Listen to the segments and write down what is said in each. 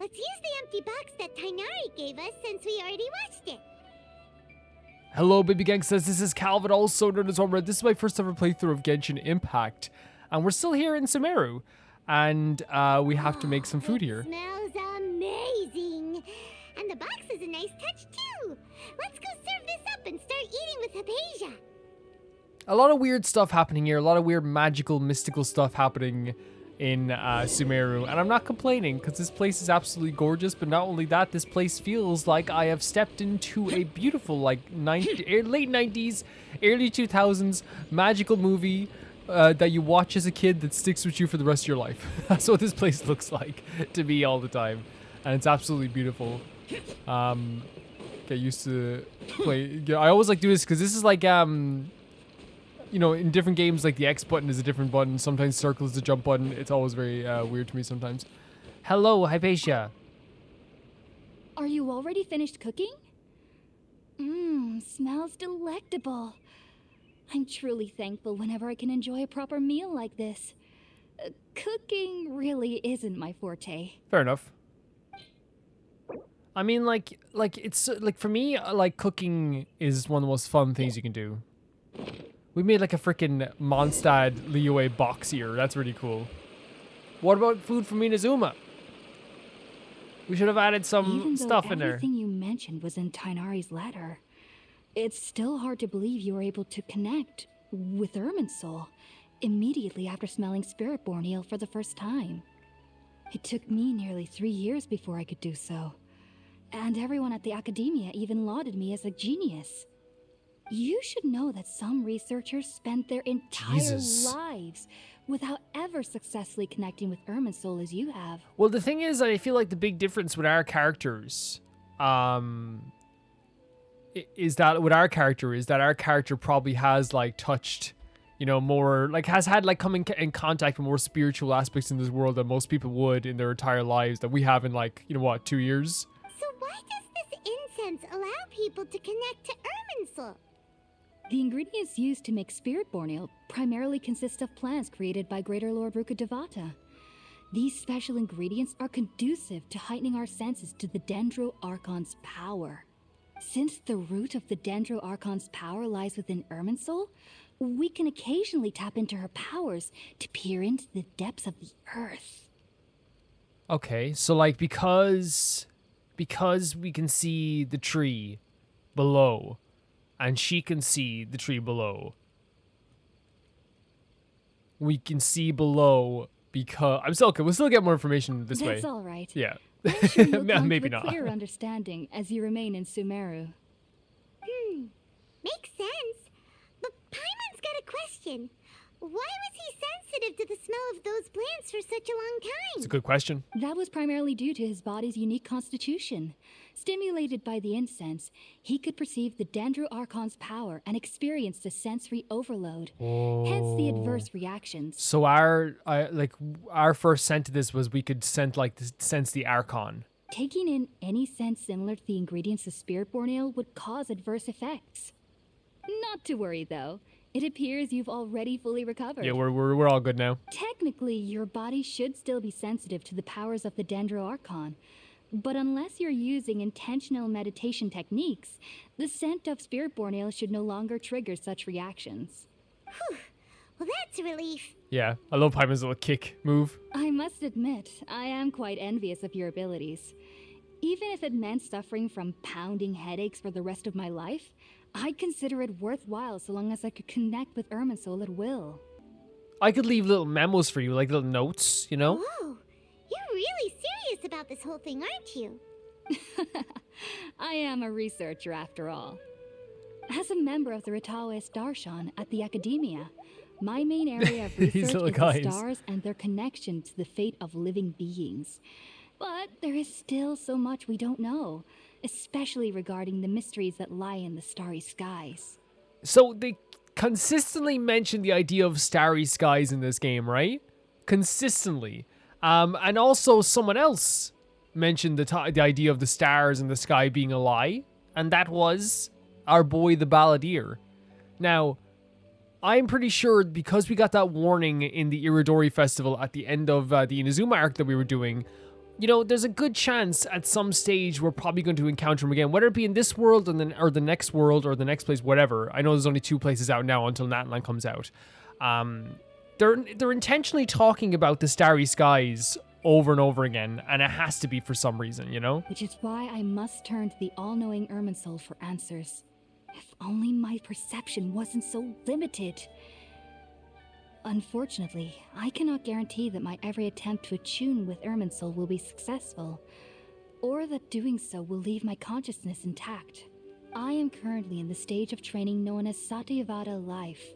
Let's use the empty box that Tainari gave us since we already watched it. Hello, Baby Gang says this is Calvin, also known as Omra. This is my first ever playthrough of Genshin Impact. And we're still here in Sumeru. And we have to make some food here. It smells amazing. And the box is a nice touch too. Let's go serve this up and start eating with Hypatia. A lot of weird stuff happening here. A lot of weird magical, mystical stuff happening in Sumeru. And I'm not complaining because this place is absolutely gorgeous. But not only that, this place feels like I have stepped into a beautiful like late 90s, early 2000s magical movie that you watch as a kid that sticks with you for the rest of your life. That's what this place looks like to me all the time. And it's absolutely beautiful. Get used to play. I always like do this because this is like you know, in different games, like the X button is a different button. Sometimes circle is the jump button. It's always very weird to me sometimes. Hello, Hypatia. Are you already finished cooking? Smells delectable. I'm truly thankful whenever I can enjoy a proper meal like this. Cooking really isn't my forte. Fair enough. I mean, like it's like for me, like cooking is one of the most fun things you can do. We made like a freaking Mondstadt Liyue box here. That's really cool. What about food from Inazuma? We should have added some stuff in there. Everything you mentioned was in Tainari's letter. It's still hard to believe you were able to connect with Irminsul immediately after smelling Spiritborn eel for the first time. It took me nearly 3 years before I could do so. And everyone at the academia even lauded me as a genius. You should know that some researchers spent their entire lives without ever successfully connecting with Irminsul as you have. Well, the thing is, I feel like the big difference with our characters, is that our character probably has like touched, you know, more like has had like come in contact with more spiritual aspects in this world than most people would in their entire lives that we have in like, you know what, 2 years. So why does this incense allow people to connect to Irminsul? The ingredients used to make Spiritborn eel primarily consist of plants created by Greater Lord Rukkhadevata. These special ingredients are conducive to heightening our senses to the Dendro Archon's power. Since the root of the Dendro Archon's power lies within Irminsul, we can occasionally tap into her powers to peer into the depths of the earth. Okay, so like because we can see the tree below, and she can see the tree below. We can see below because I'm still okay. We'll still get more information this way. That's all right. Yeah, I'm sure you'll come maybe to a not. clear understanding as you remain in Sumeru. Makes sense. But Paimon's got a question. Why was he sensitive to the smell of those plants for such a long time? It's a good question. That was primarily due to his body's unique constitution. Stimulated by the incense, he could perceive the Dendro Archon's power and experience the sensory overload. Hence the adverse reactions. So our first sense to this was we could sense the Archon. Taking in any sense similar to the ingredients of Spiritborn eel would cause adverse effects. Not to worry though. It appears you've already fully recovered. Yeah, we're all good now. Technically, your body should still be sensitive to the powers of the Dendro Archon. But unless you're using intentional meditation techniques, the scent of Spiritborn eel should no longer trigger such reactions. Whew. Well, that's a relief. Yeah, I love Paimon's little kick move. I must admit, I am quite envious of your abilities. Even if it meant suffering from pounding headaches for the rest of my life, I'd consider it worthwhile so long as I could connect with Irminsul at will. I could leave little memos for you, like little notes, you know? Whoa, you're really serious about this whole thing, aren't you? I am a researcher after all. As a member of the Ritaoist Darshan at the Academia, my main area of research is the stars and their connection to the fate of living beings. But there is still so much we don't know, especially regarding the mysteries that lie in the starry skies. So they consistently mention the idea of starry skies in this game, right? Consistently. And also someone else mentioned the idea of the stars in the sky being a lie, and that was our boy the Balladeer. Now, I'm pretty sure because we got that warning in the Iridori Festival at the end of the Inazuma arc that we were doing, you know, there's a good chance at some stage we're probably going to encounter him again, whether it be in this world and then or the next world or the next place, whatever. I know there's only 2 places out now until Natlan comes out. They're intentionally talking about the starry skies over and over again, and it has to be for some reason, you know? Which is why I must turn to the all-knowing Irminsul for answers. If only my perception wasn't so limited. Unfortunately, I cannot guarantee that my every attempt to attune with Irminsul will be successful, or that doing so will leave my consciousness intact. I am currently in the stage of training known as Satyavada life.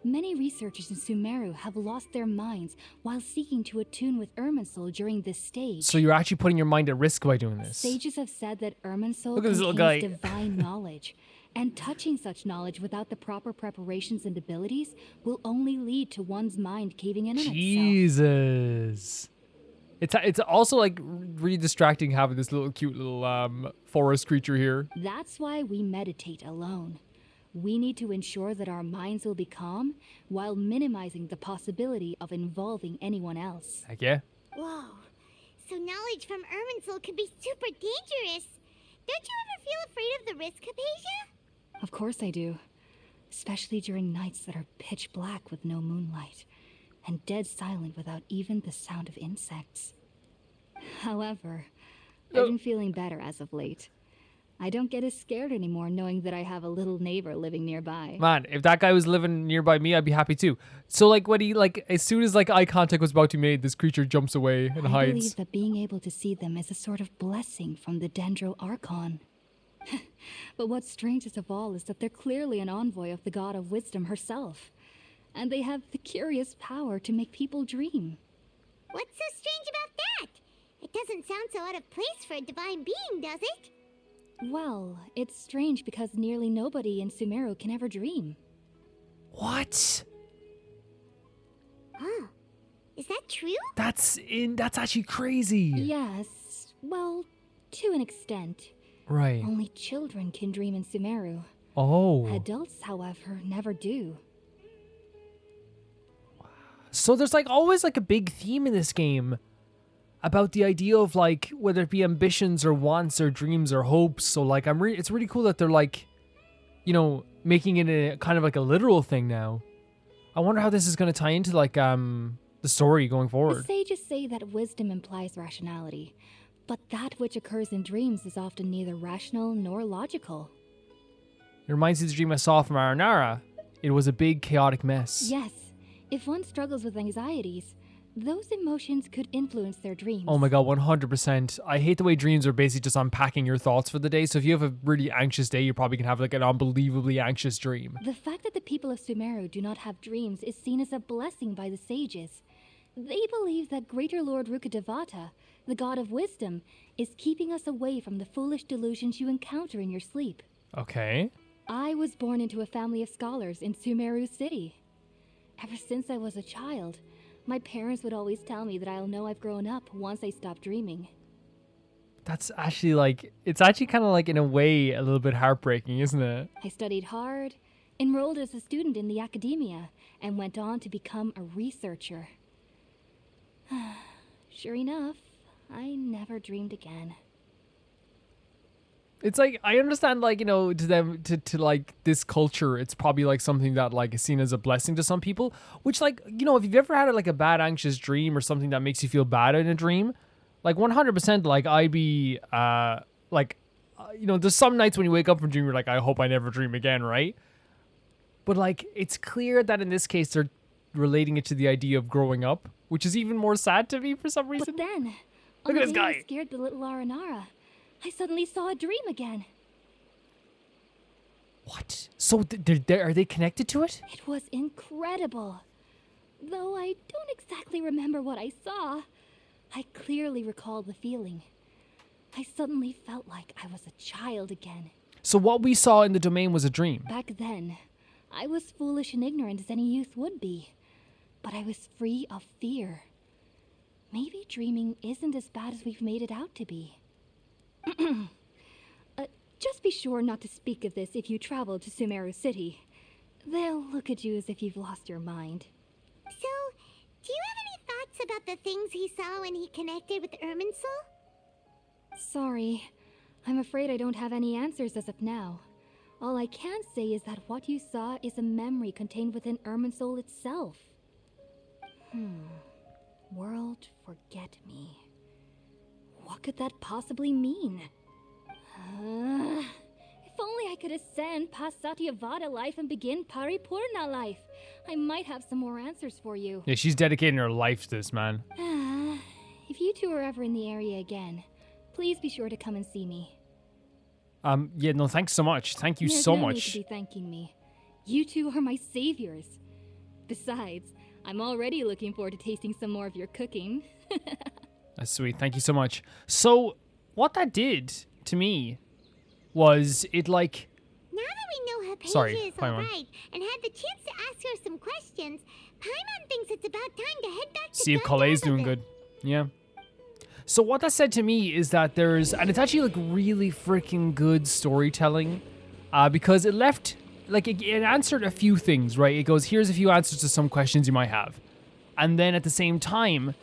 Many researchers in Sumeru have lost their minds while seeking to attune with Irminsul during this stage. So you're actually putting your mind at risk by doing this. Sages have said that Irminsul Look at this little guy. contains divine knowledge, and touching such knowledge without the proper preparations and abilities will only lead to one's mind caving in on itself. Jesus. It's also like really distracting having this little cute little forest creature here. That's why we meditate alone. We need to ensure that our minds will be calm while minimizing the possibility of involving anyone else. Heck yeah. Whoa. So knowledge from Irminsul could be super dangerous. Don't you ever feel afraid of the risk, Hypatia? Of course I do. Especially during nights that are pitch black with no moonlight, and dead silent without even the sound of insects. However, I've been feeling better as of late. I don't get as scared anymore knowing that I have a little neighbor living nearby. Man, if that guy was living nearby me, I'd be happy too. So like when he as soon as like eye contact was about to be made, this creature jumps away and I hides. believe that being able to see them is a sort of blessing from the Dendro Archon. But what's strangest of all is that they're clearly an envoy of the God of Wisdom herself. And they have the curious power to make people dream. What's so strange about that? It doesn't sound so out of place for a divine being, does it? Well, it's strange because nearly nobody in Sumeru can ever dream. What? Huh. Is that true? That's actually crazy. Yes, well, to an extent. Right. Only children can dream in Sumeru. Oh. Adults, however, never do. So there's like always like a big theme in this game about the idea of like whether it be ambitions or wants or dreams or hopes. So like it's really cool that they're like, you know, making it a kind of like a literal thing now. I wonder how this is going to tie into like the story going The forward. sages say that wisdom implies rationality, but that which occurs in dreams is often neither rational nor logical. It reminds me of the dream I saw from Aranara. It was a big chaotic mess. Yes, if one struggles with anxieties, those emotions could influence their dreams. Oh my god, 100%. I hate the way dreams are basically just unpacking your thoughts for the day. So if you have a really anxious day, you probably can have like an unbelievably anxious dream. The fact that the people of Sumeru do not have dreams is seen as a blessing by the sages. They believe that Greater Lord Rukkhadevata, the god of wisdom, is keeping us away from the foolish delusions you encounter in your sleep. Okay. I was born into a family of scholars in Sumeru City. Ever since I was a child, my parents would always tell me that I'll know I've grown up once I stop dreaming. That's actually like, it's actually kind of like in a way a little bit heartbreaking, isn't it? I studied hard, enrolled as a student in the academia, and went on to become a researcher. Sure enough, I never dreamed again. It's like, I understand like, you know, to them, to like this culture, it's probably like something that like is seen as a blessing to some people, which like, you know, if you've ever had like a bad anxious dream or something that makes you feel bad in a dream, like 100% like I'd be you know, there's some nights when you wake up from a dream, you're like, I hope I never dream again, right? But like, it's clear that in this case, they're relating it to the idea of growing up, which is even more sad to me for some reason. But then, Look on at the this day I guy. scared the little Aranara, I suddenly saw a dream again. What? So are they connected to it? It was incredible. Though I don't exactly remember what I saw, I clearly recall the feeling. I suddenly felt like I was a child again. So what we saw in the domain was a dream. Back then, I was foolish and ignorant as any youth would be. But I was free of fear. Maybe dreaming isn't as bad as we've made it out to be. Just be sure not to speak of this if you travel to Sumeru City. They'll look at you as if you've lost your mind. So, do you have any thoughts about the things he saw when he connected with Irminsul? Sorry. I'm afraid I don't have any answers as of now. All I can say is that what you saw is a memory contained within Irminsul itself. World forget me. What could that possibly mean? If only I could ascend past Satyavada life and begin Paripurna life. I might have some more answers for you. Yeah, she's dedicating her life to this, man. If you two are ever in the area again, please be sure to come and see me. Yeah, no, thanks so much. Thank you There's so no much. need to be thanking me. You two are my saviors. Besides, I'm already looking forward to tasting some more of your cooking. That's sweet. Thank you so much. So, what that did to me was it like... Now that we know Hypatia Sorry, is Paimon. alright and had the chance to ask her some questions, Paimon thinks it's about time to head back to See if Collei's doing good. Yeah. So what that said to me is that there's... And it's actually like really freaking good storytelling. Because it left... Like, it answered a few things, right? It goes, here's a few answers to some questions you might have. And then at the same time,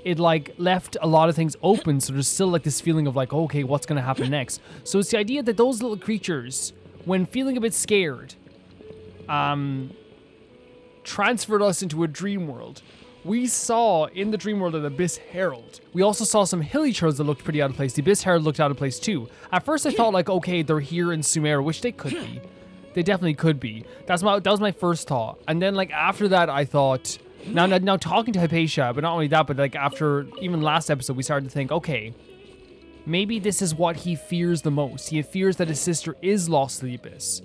it, like, left a lot of things open, so there's still, like, this feeling of, like, okay, what's going to happen next? So it's the idea that those little creatures, when feeling a bit scared, transferred us into a dream world. We saw in the dream world an Abyss Herald. We also saw some hilly trolls that looked pretty out of place. The Abyss Herald looked out of place, too. At first, I thought, like, okay, they're here in Sumeru, which they could be. They definitely could be. That was my first thought. And then, like, after that, I thought... Now talking to Hypatia, but not only that, but, like, after even last episode, we started to think, okay, maybe this is what he fears the most. He fears that his sister is lost to the Abyss.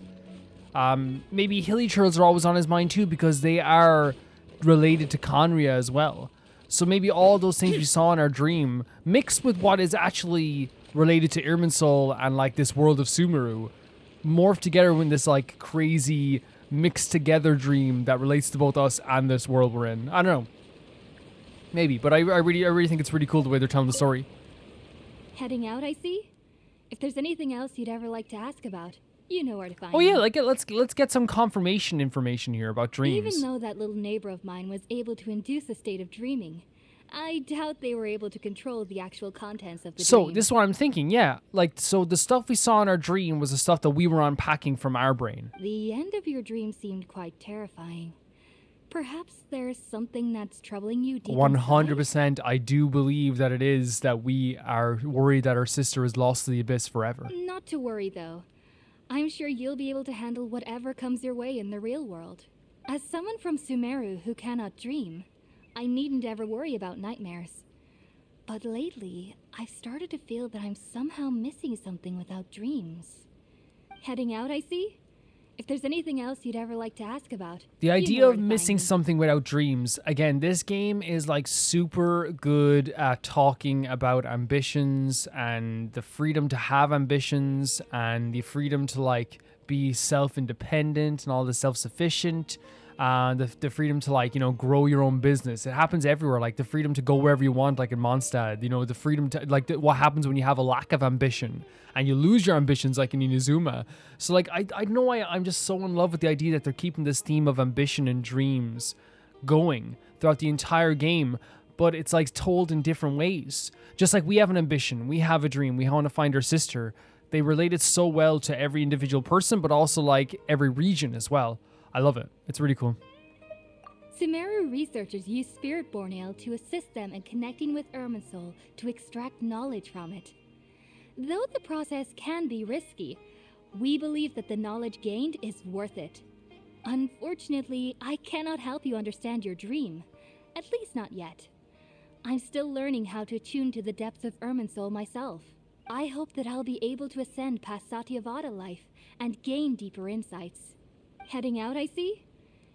Maybe hilly trolls are always on his mind, too, because they are related to Conria as well. So maybe all those things we saw in our dream, mixed with what is actually related to Irminsul and, like, this world of Sumeru, morphed together in this like crazy mixed together dream that relates to both us and this world we're in. I don't know. Maybe, but I really think it's really cool the way they're telling the story. Heading out, I see? If there's anything else you'd ever like to ask about, you know where to find Oh me. yeah, like let's get some confirmation information here about dreams. Even though that little neighbor of mine was able to induce a state of dreaming, I doubt they were able to control the actual contents of the So dream. this is what I'm thinking, yeah. Like, so the stuff we saw in our dream was the stuff that we were unpacking from our brain. The end of your dream seemed quite terrifying. Perhaps there's something that's troubling you deep 100%, I do believe that it is that we are worried that our sister is lost to the Abyss forever. inside. Not to worry, though. I'm sure you'll be able to handle whatever comes your way in the real world. As someone from Sumeru who cannot dream, I needn't ever worry about nightmares. But lately, I've started to feel that I'm somehow missing something without dreams. Heading out, I see? If there's anything else you'd ever like to ask about, The you idea know where of to find missing me. something without dreams, again, this game is like super good at talking about ambitions and the freedom to have ambitions and the freedom to like be self-independent and all the self-sufficient. The freedom to like, you know, grow your own business. It happens everywhere. Like the freedom to go wherever you want, like in Mondstadt, you know, the freedom to like what happens when you have a lack of ambition and you lose your ambitions, like in Inazuma. So like, I know I'm just so in love with the idea that they're keeping this theme of ambition and dreams going throughout the entire game, but it's like told in different ways. Just like we have an ambition, we have a dream, we want to find our sister. They relate it so well to every individual person, but also like every region as well. I love it. It's really cool. Sumeru researchers use Spiritborn Ale to assist them in connecting with Irminsul to extract knowledge from it. Though the process can be risky, we believe that the knowledge gained is worth it. Unfortunately, I cannot help you understand your dream. At least not yet. I'm still learning how to attune to the depths of Irminsul myself. I hope that I'll be able to ascend past Satyavada life and gain deeper insights. Heading out, I see?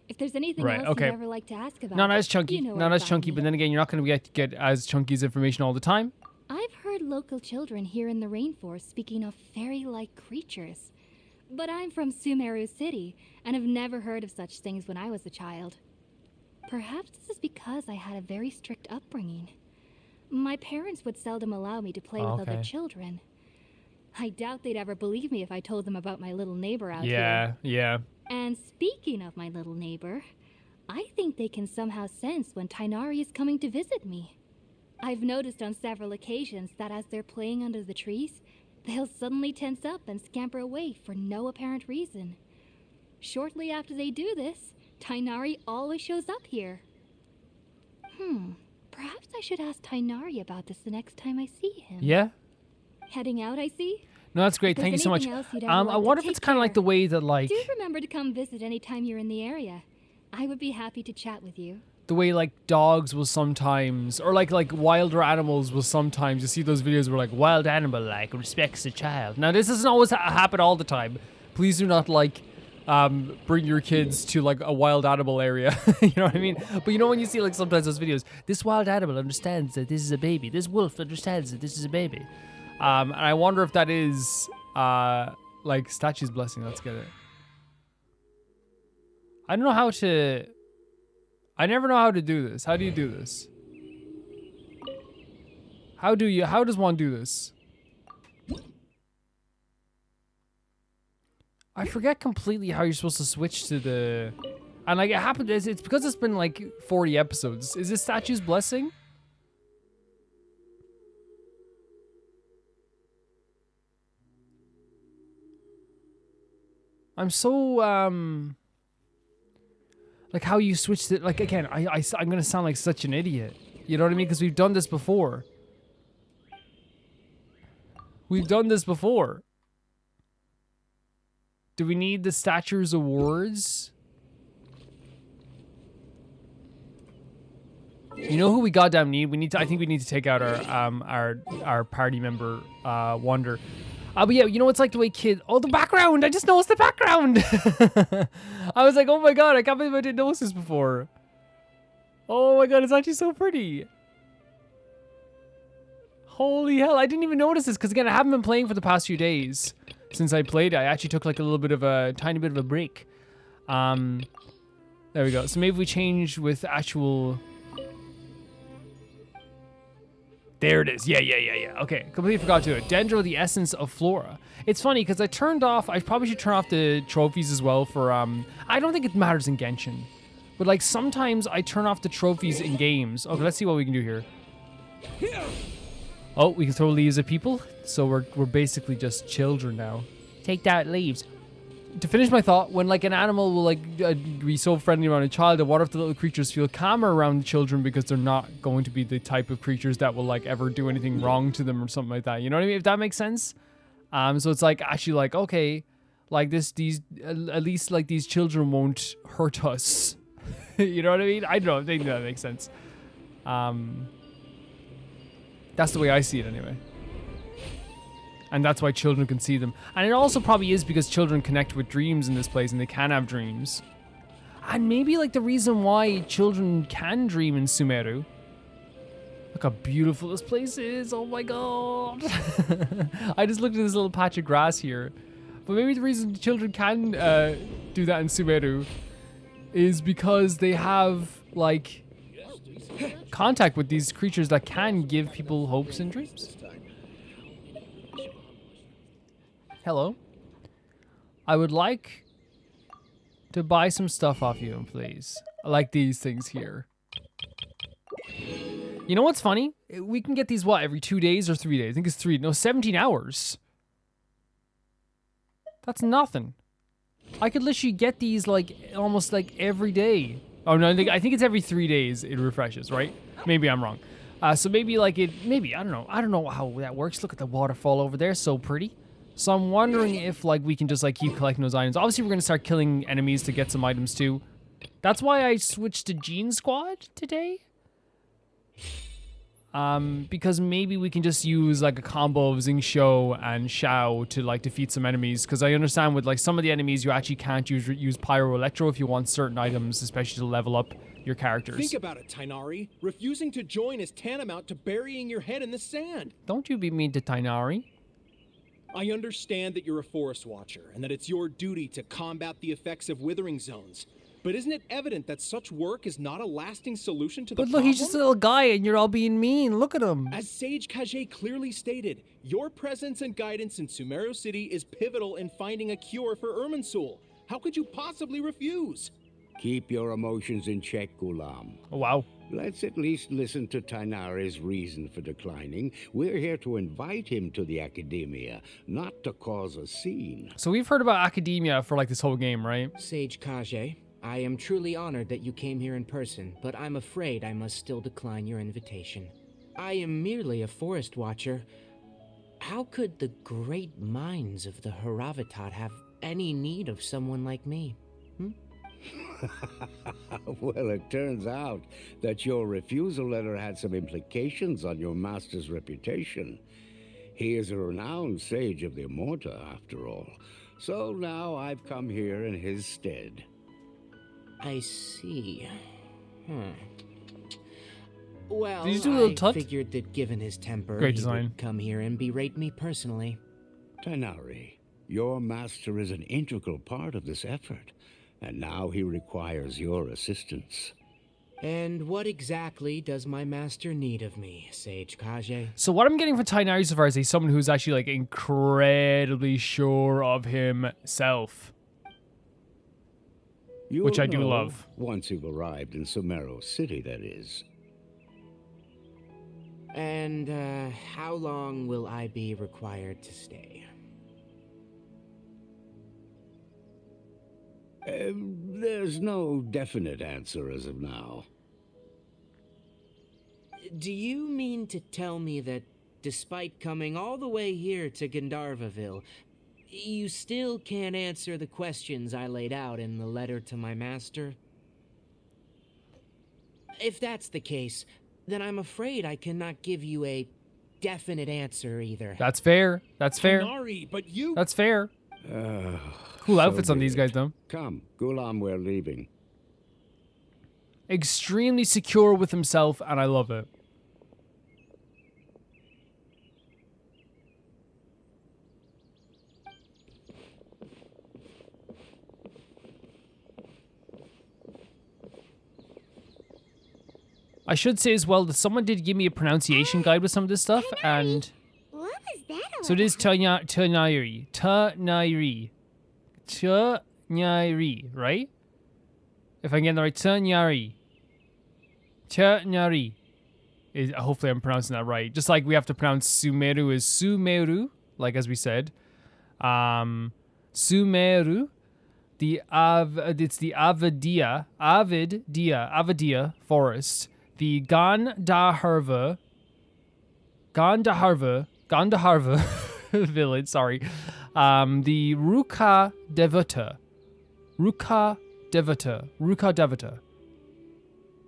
If there's anything Right, else okay. you'd ever like to ask about, Not as chunky, you know where not to as find chunky, me. but then again, you're not going to get as chunky as information all the time. I've heard local children here in the rainforest speaking of fairy-like creatures. But I'm from Sumeru City, and have never heard of such things when I was a child. Perhaps this is because I had a very strict upbringing. My parents would seldom allow me to play with other Okay. children. I doubt they'd ever believe me if I told them about my little neighbor out here. Yeah, yeah. And speaking of my little neighbor, I think they can somehow sense when Tainari is coming to visit me. I've noticed on several occasions that as they're playing under the trees, they'll suddenly tense up and scamper away for no apparent reason. Shortly after they do this, Tainari always shows up here. Perhaps I should ask Tainari about this the next time I see him. Yeah? Heading out, I see? No, that's great. If Thank you there's so much. anything else you'd ever I like to wonder if it's take kind of like care. the way that, like, Do remember to come visit anytime you're in the area. I would be happy to chat with you. the way like dogs will sometimes, or like wilder animals will sometimes. You see those videos where like wild animal like respects a child. Now this doesn't always happen all the time. Please do not like bring your kids to like a wild animal area. You know what I mean? But you know when you see like sometimes those videos, this wild animal understands that this is a baby. This wolf understands that this is a baby. And I wonder if that is like statue's blessing. Let's get it. I don't know how to. I never know how to do this. How do you do this? How does one do this? I forget completely how you're supposed to switch to the... And like it happened, it's because it's been like 40 episodes. Is this statue's blessing? I'm so, like how you switched it, like again, I'm gonna sound like such an idiot. You know what I mean? Because we've done this before. We've done this before. Do we need the statue's awards? You know who we goddamn need? We need to. I think we need to take out our party member, Wonder. But yeah, you know it's like the way kids. Oh, the background! I just noticed the background. I was like, oh my god, I can't believe I didn't notice this before. Oh my god, it's actually so pretty. Holy hell, I didn't even notice this because again, I haven't been playing for the past few days. Since I played, I actually took like a little bit of a tiny bit of a break. There we go. So maybe we change with actual. There it is. Yeah. Okay, completely forgot to do it. Dendro, the essence of flora. It's funny because I turned off. I probably should turn off the trophies as well for. I don't think it matters in Genshin, but like sometimes I turn off the trophies in games. Okay, let's see what we can do here. Oh, we can throw leaves at people. So we're basically just children now. Take that, leaves. To finish my thought, when like an animal will like be so friendly around a child, what if the little creatures feel calmer around the children because they're not going to be the type of creatures that will like ever do anything wrong to them or something like that. You know what I mean? If that makes sense. So it's like actually like okay, like these at least like these children won't hurt us. You know what I mean? I don't know. I think that makes sense. That's the way I see it anyway. And that's why children can see them. And it also probably is because children connect with dreams in this place and they can have dreams. And maybe like the reason why children can dream in Sumeru. Look how beautiful this place is. Oh my god. I just looked at this little patch of grass here. But maybe the reason children can do that in Sumeru is because they have like contact with these creatures that can give people hopes and dreams. Hello. I would like to buy some stuff off you, please. I like these things here. You know what's funny? We can get these, what, every 2 days or 3 days? I think it's 17 hours. That's nothing. I could literally get these, like, almost, like, every day. Oh, no, I think it's every 3 days it refreshes, right? Maybe I'm wrong. So maybe, like, maybe, I don't know. I don't know how that works. Look at the waterfall over there. So pretty. So I'm wondering if, like, we can just, like, keep collecting those items. Obviously, we're going to start killing enemies to get some items, too. That's why I switched to Jean Squad today. Because maybe we can just use, like, a combo of Xingqiu and Xiao to, like, defeat some enemies. Because I understand with, like, some of the enemies, you actually can't use Pyro Electro if you want certain items, especially to level up your characters. Think about it, Tainari. Refusing to join is tantamount to burying your head in the sand. Don't you be mean to Tainari. I understand that you're a forest watcher and that it's your duty to combat the effects of withering zones. But isn't it evident that such work is not a lasting solution to the problem? But look, he's just a little guy and you're all being mean. Look at him. As Sage Kage clearly stated, your presence and guidance in Sumeru City is pivotal in finding a cure for Irminsul. How could you possibly refuse? Keep your emotions in check, Gulam. Oh, wow. Let's at least listen to Tainari's reason for declining. We're here to invite him to the Academia, not to cause a scene. So we've heard about academia for like this whole game, right? Sage Kage, I am truly honored that you came here in person, but I'm afraid I must still decline your invitation. I am merely a forest watcher. How could the great minds of the Haravatat have any need of someone like me? Well, it turns out that your refusal letter had some implications on your master's reputation. He is a renowned sage of the Immorta, after all. So now I've come here in his stead. I see. Well, Did you do a little I tut? figured that given his temper, Great he design. would come here and berate me personally. Tainari, your master is an integral part of this effort, and now he requires your assistance. And what exactly does my master need of me, Sage Kage? So what I'm getting from Tainari so far is he's someone who's actually like incredibly sure of himself. You'll Which I do know love. Once you've arrived in Sumeru City, that is. And how long will I be required to stay? There's no definite answer as of now. Do you mean to tell me that despite coming all the way here to Gandharvaville, you still can't answer the questions I laid out in the letter to my master? If that's the case, then I'm afraid I cannot give you a definite answer either. That's fair. That's fair. Nari, but you... That's fair. Cool So outfits on be these it. guys, though. Come, Gulam, we're leaving. Extremely secure with himself, and I love it. I should say as well that someone did give me a pronunciation guide with some of this stuff, and What was that all so it is about? Tainari, right? If I'm getting the right, Tainari. Hopefully I'm pronouncing that right. Just like we have to pronounce Sumeru as Sumeru, like as we said. Sumeru. It's the Avadia forest. The Gandharva village, sorry. The Ruka Devata.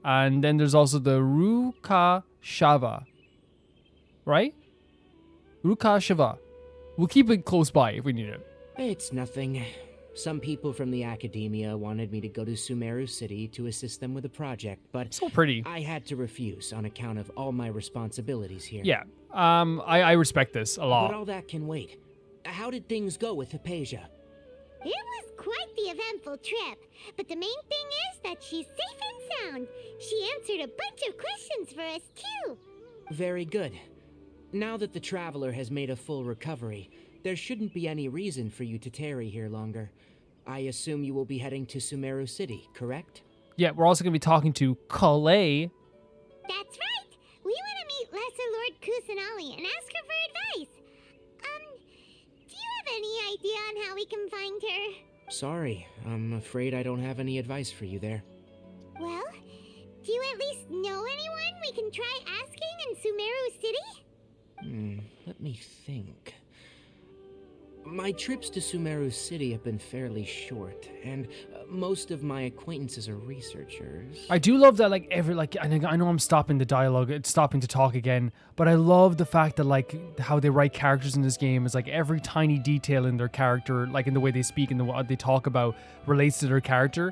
And then there's also the Ruka Shava. Right? Ruka Shava. We'll keep it close by if we need it. It's nothing. Some people from the academia wanted me to go to Sumeru City to assist them with a project, but So pretty. I had to refuse on account of all my responsibilities here. Yeah. I respect this a But lot. all that can wait. How did things go with Hypatia? It was quite the eventful trip, but the main thing is that she's safe and sound. She answered a bunch of questions for us, too. Very good. Now that the traveler has made a full recovery, there shouldn't be any reason for you to tarry here longer. I assume you will be heading to Sumeru City, correct? Yeah, we're also going to be talking to Collei. That's right. We want to meet Lesser Lord Kusanali and ask her for advice. Do you have any idea on how we can find her? Sorry, I'm afraid I don't have any advice for you there. Well, do you at least know anyone we can try asking in Sumeru City? Let me think. My trips to Sumeru City have been fairly short, and most of my acquaintances are researchers. I do love that, I know I'm stopping the dialogue, it's stopping to talk again, but I love the fact that, how they write characters in this game is, every tiny detail in their character, in the way they speak and what they talk about, relates to their character.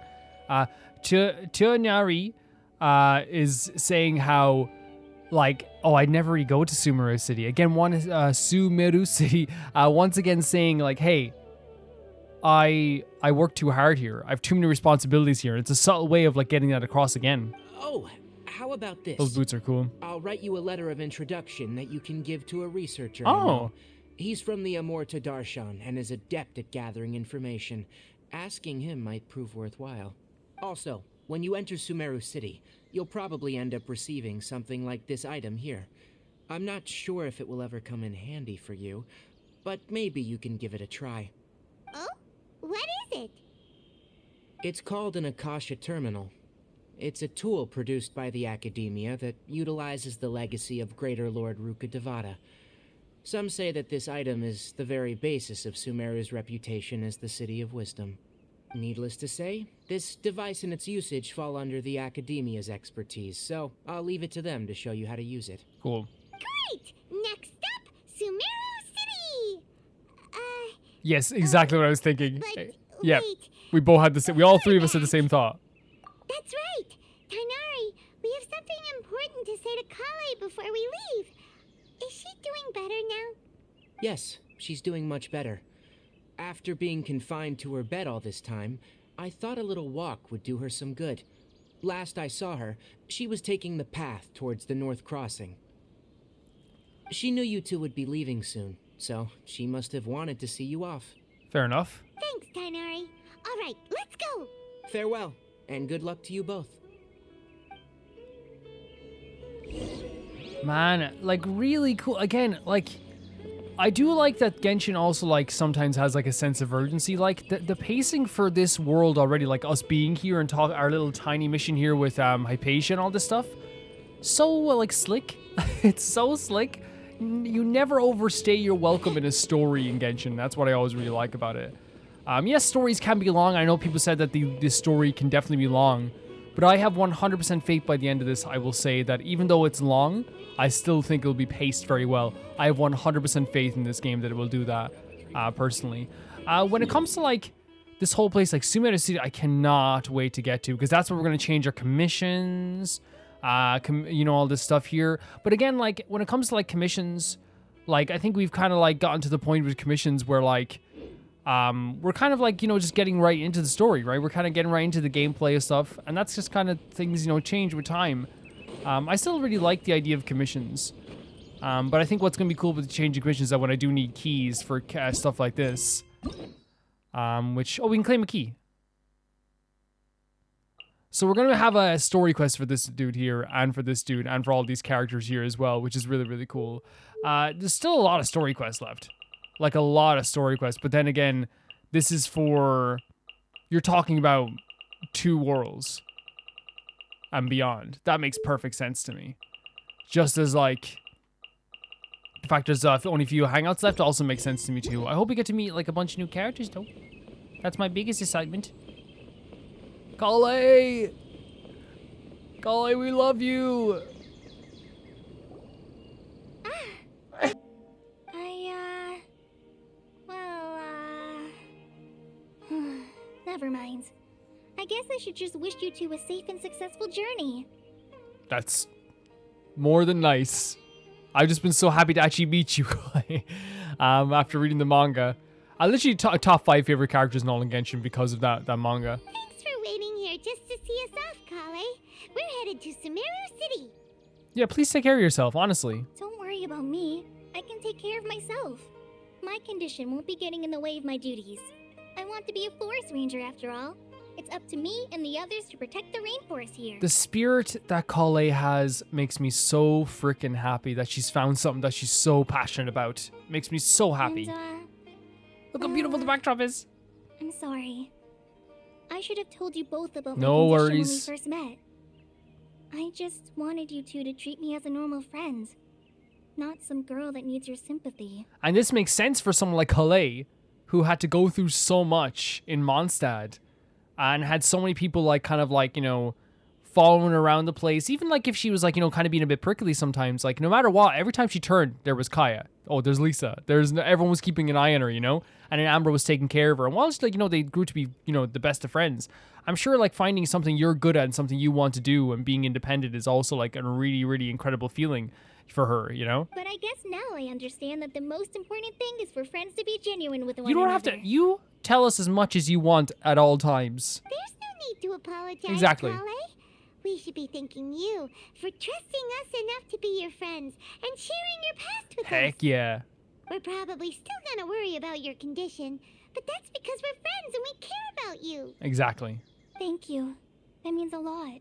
Tuanari is saying how, I never really go to Sumeru City. Again, Sumeru City, once again saying, hey, I work too hard here. I have too many responsibilities here. It's a subtle way of, getting that across again. Oh, how about this? Those boots are cool. I'll write you a letter of introduction that you can give to a researcher. I Oh. know. He's from the Immorta Darshan and is adept at gathering information. Asking him might prove worthwhile. Also, when you enter Sumeru City, you'll probably end up receiving something like this item here. I'm not sure if it will ever come in handy for you, but maybe you can give it a try. Oh? What is it? It's called an Akasha Terminal. It's a tool produced by the Academia that utilizes the legacy of Greater Lord Rukkhadevata. Some say that this item is the very basis of Sumeru's reputation as the City of Wisdom. Needless to say, this device and its usage fall under the Academia's expertise, so I'll leave it to them to show you how to use it. Cool. Great! Next up, Sumeru City! Yes, exactly what I was thinking. But Yeah, wait. we both had the same. We all three of us had the same thought. That's right! Tainari, we have something important to say to Collei before we leave. Is she doing better now? Yes, she's doing much better. After being confined to her bed all this time, I thought a little walk would do her some good. Last I saw her, she was taking the path towards the North Crossing. She knew you two would be leaving soon, so she must have wanted to see you off. Fair enough. Thanks, Tainari. All right, let's go! Farewell, and good luck to you both. Man, like really cool. Again, like I do like that Genshin also like sometimes has like a sense of urgency. Like the pacing for this world already, like us being here and talk our little tiny mission here with Hypatia and all this stuff. So like slick. It's so slick. You never overstay your welcome in a story in Genshin. That's what I always really like about it. Yes, stories can be long. I know people said that this story can definitely be long. But I have 100% faith by the end of this, I will say that even though it's long, I still think it'll be paced very well. I have 100% faith in this game that it will do that, personally. When it comes to, like, this whole place, like, Sumeru City, I cannot wait to get to, because that's where we're going to change our commissions, you know, all this stuff here. But again, like, when it comes to, like, commissions, like, I think we've kind of, like, gotten to the point with commissions where, like, we're kind of like, you know, just getting right into the story, right? We're kind of getting right into the gameplay of stuff, and that's just kind of things, you know, change with time. I still really like the idea of commissions, but I think what's going to be cool with the changing commissions is that when I do need keys for stuff like this, which, oh, we can claim a key. So we're going to have a story quest for this dude here, and for this dude, and for all these characters here as well, which is really, really cool. There's still a lot of story quests left. Like a lot of story quests, but then again, this is for, you're talking about 2 worlds and beyond. That makes perfect sense to me. Just as like, the fact there's only a few hangouts left also makes sense to me too. I hope we get to meet like a bunch of new characters though. That's my biggest excitement. Collei! Collei, we love you! Never mind. I guess I should just wish you two a safe and successful journey. That's more than nice. I've just been so happy to actually meet you, Collei, after reading the manga. I literally top 5 favorite characters in all in Genshin because of that manga. Thanks for waiting here just to see us off, Collei. We're headed to Sumeru City. Yeah, please take care of yourself, honestly. Don't worry about me. I can take care of myself. My condition won't be getting in the way of my duties. I want to be a forest ranger after all. It's up to me and the others to protect the rainforest here. The spirit that Collei has makes me so freaking happy that she's found something that she's so passionate about. Makes me so happy. And, look how beautiful the backdrop is. I'm sorry. I should have told you both about No my condition worries. when we first met. I just wanted you two to treat me as a normal friend. Not some girl that needs your sympathy. And this makes sense for someone like Collei, who had to go through so much in Mondstadt and had so many people like kind of like, you know, following around the place. Even like if she was like, you know, kind of being a bit prickly sometimes, like no matter what, every time she turned, there was Kaya. Oh, there's Lisa. Everyone was keeping an eye on her, you know, and then Amber was taking care of her. And whilst like, you know, they grew to be, you know, the best of friends, I'm sure like finding something you're good at and something you want to do and being independent is also like a really, really incredible feeling for her, you know? But I guess now I understand that the most important thing is for friends to be genuine with one You don't another. have to, you tell us as much as you want at all times. There's no need to apologize, Exactly. Collei. We should be thanking you for trusting us enough to be your friends and sharing your past with us. Heck yeah. We're probably still gonna worry about your condition, but that's because we're friends and we care about you. Exactly. Thank you. That means a lot.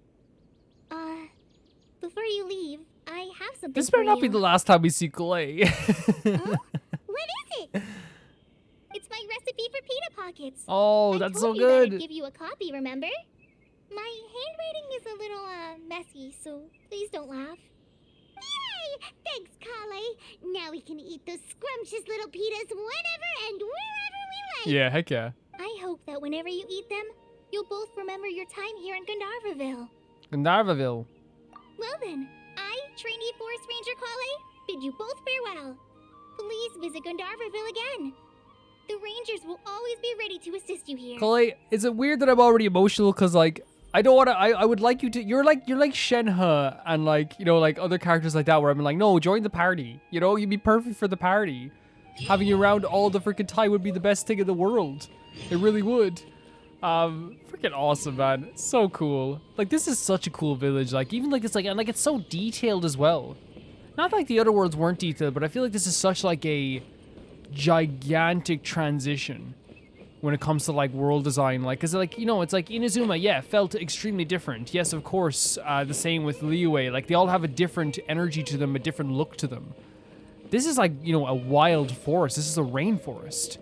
Before you leave, I have something This for better not you. be the last time we see Collei. Huh? What is it? It's my recipe for pita pockets. Oh, I that's told so you that I'd good. give you a copy, remember? My handwriting is a little, messy, so please don't laugh. Yay! Thanks, Collei. Now we can eat those scrumptious little pitas whenever and wherever we like. Yeah, heck yeah. I hope that whenever you eat them, you'll both remember your time here in Gandharvaville. Gandharvaville. Well then, I, trainee Forest Ranger Collei, bid you both farewell. Please visit Gandharvaville again. The Rangers will always be ready to assist you here. Collei, is it weird that I'm already emotional? Cause like, I don't wanna, I would like you to, you're like Shenhe and like, you know, like other characters like that where I'm like, no, join the party. You know, you'd be perfect for the party. Having you around all the freaking time would be the best thing in the world. It really would. Freaking awesome, man. It's so cool. Like, this is such a cool village. Like, even like it's like, and like it's so detailed as well. Not like the other worlds weren't detailed, but I feel like this is such like a gigantic transition when it comes to like world design. Like, cause like, you know, it's like Inazuma, yeah, felt extremely different. Yes, of course, the same with Liyue. Like, they all have a different energy to them, a different look to them. This is like, you know, a wild forest. This is a rainforest.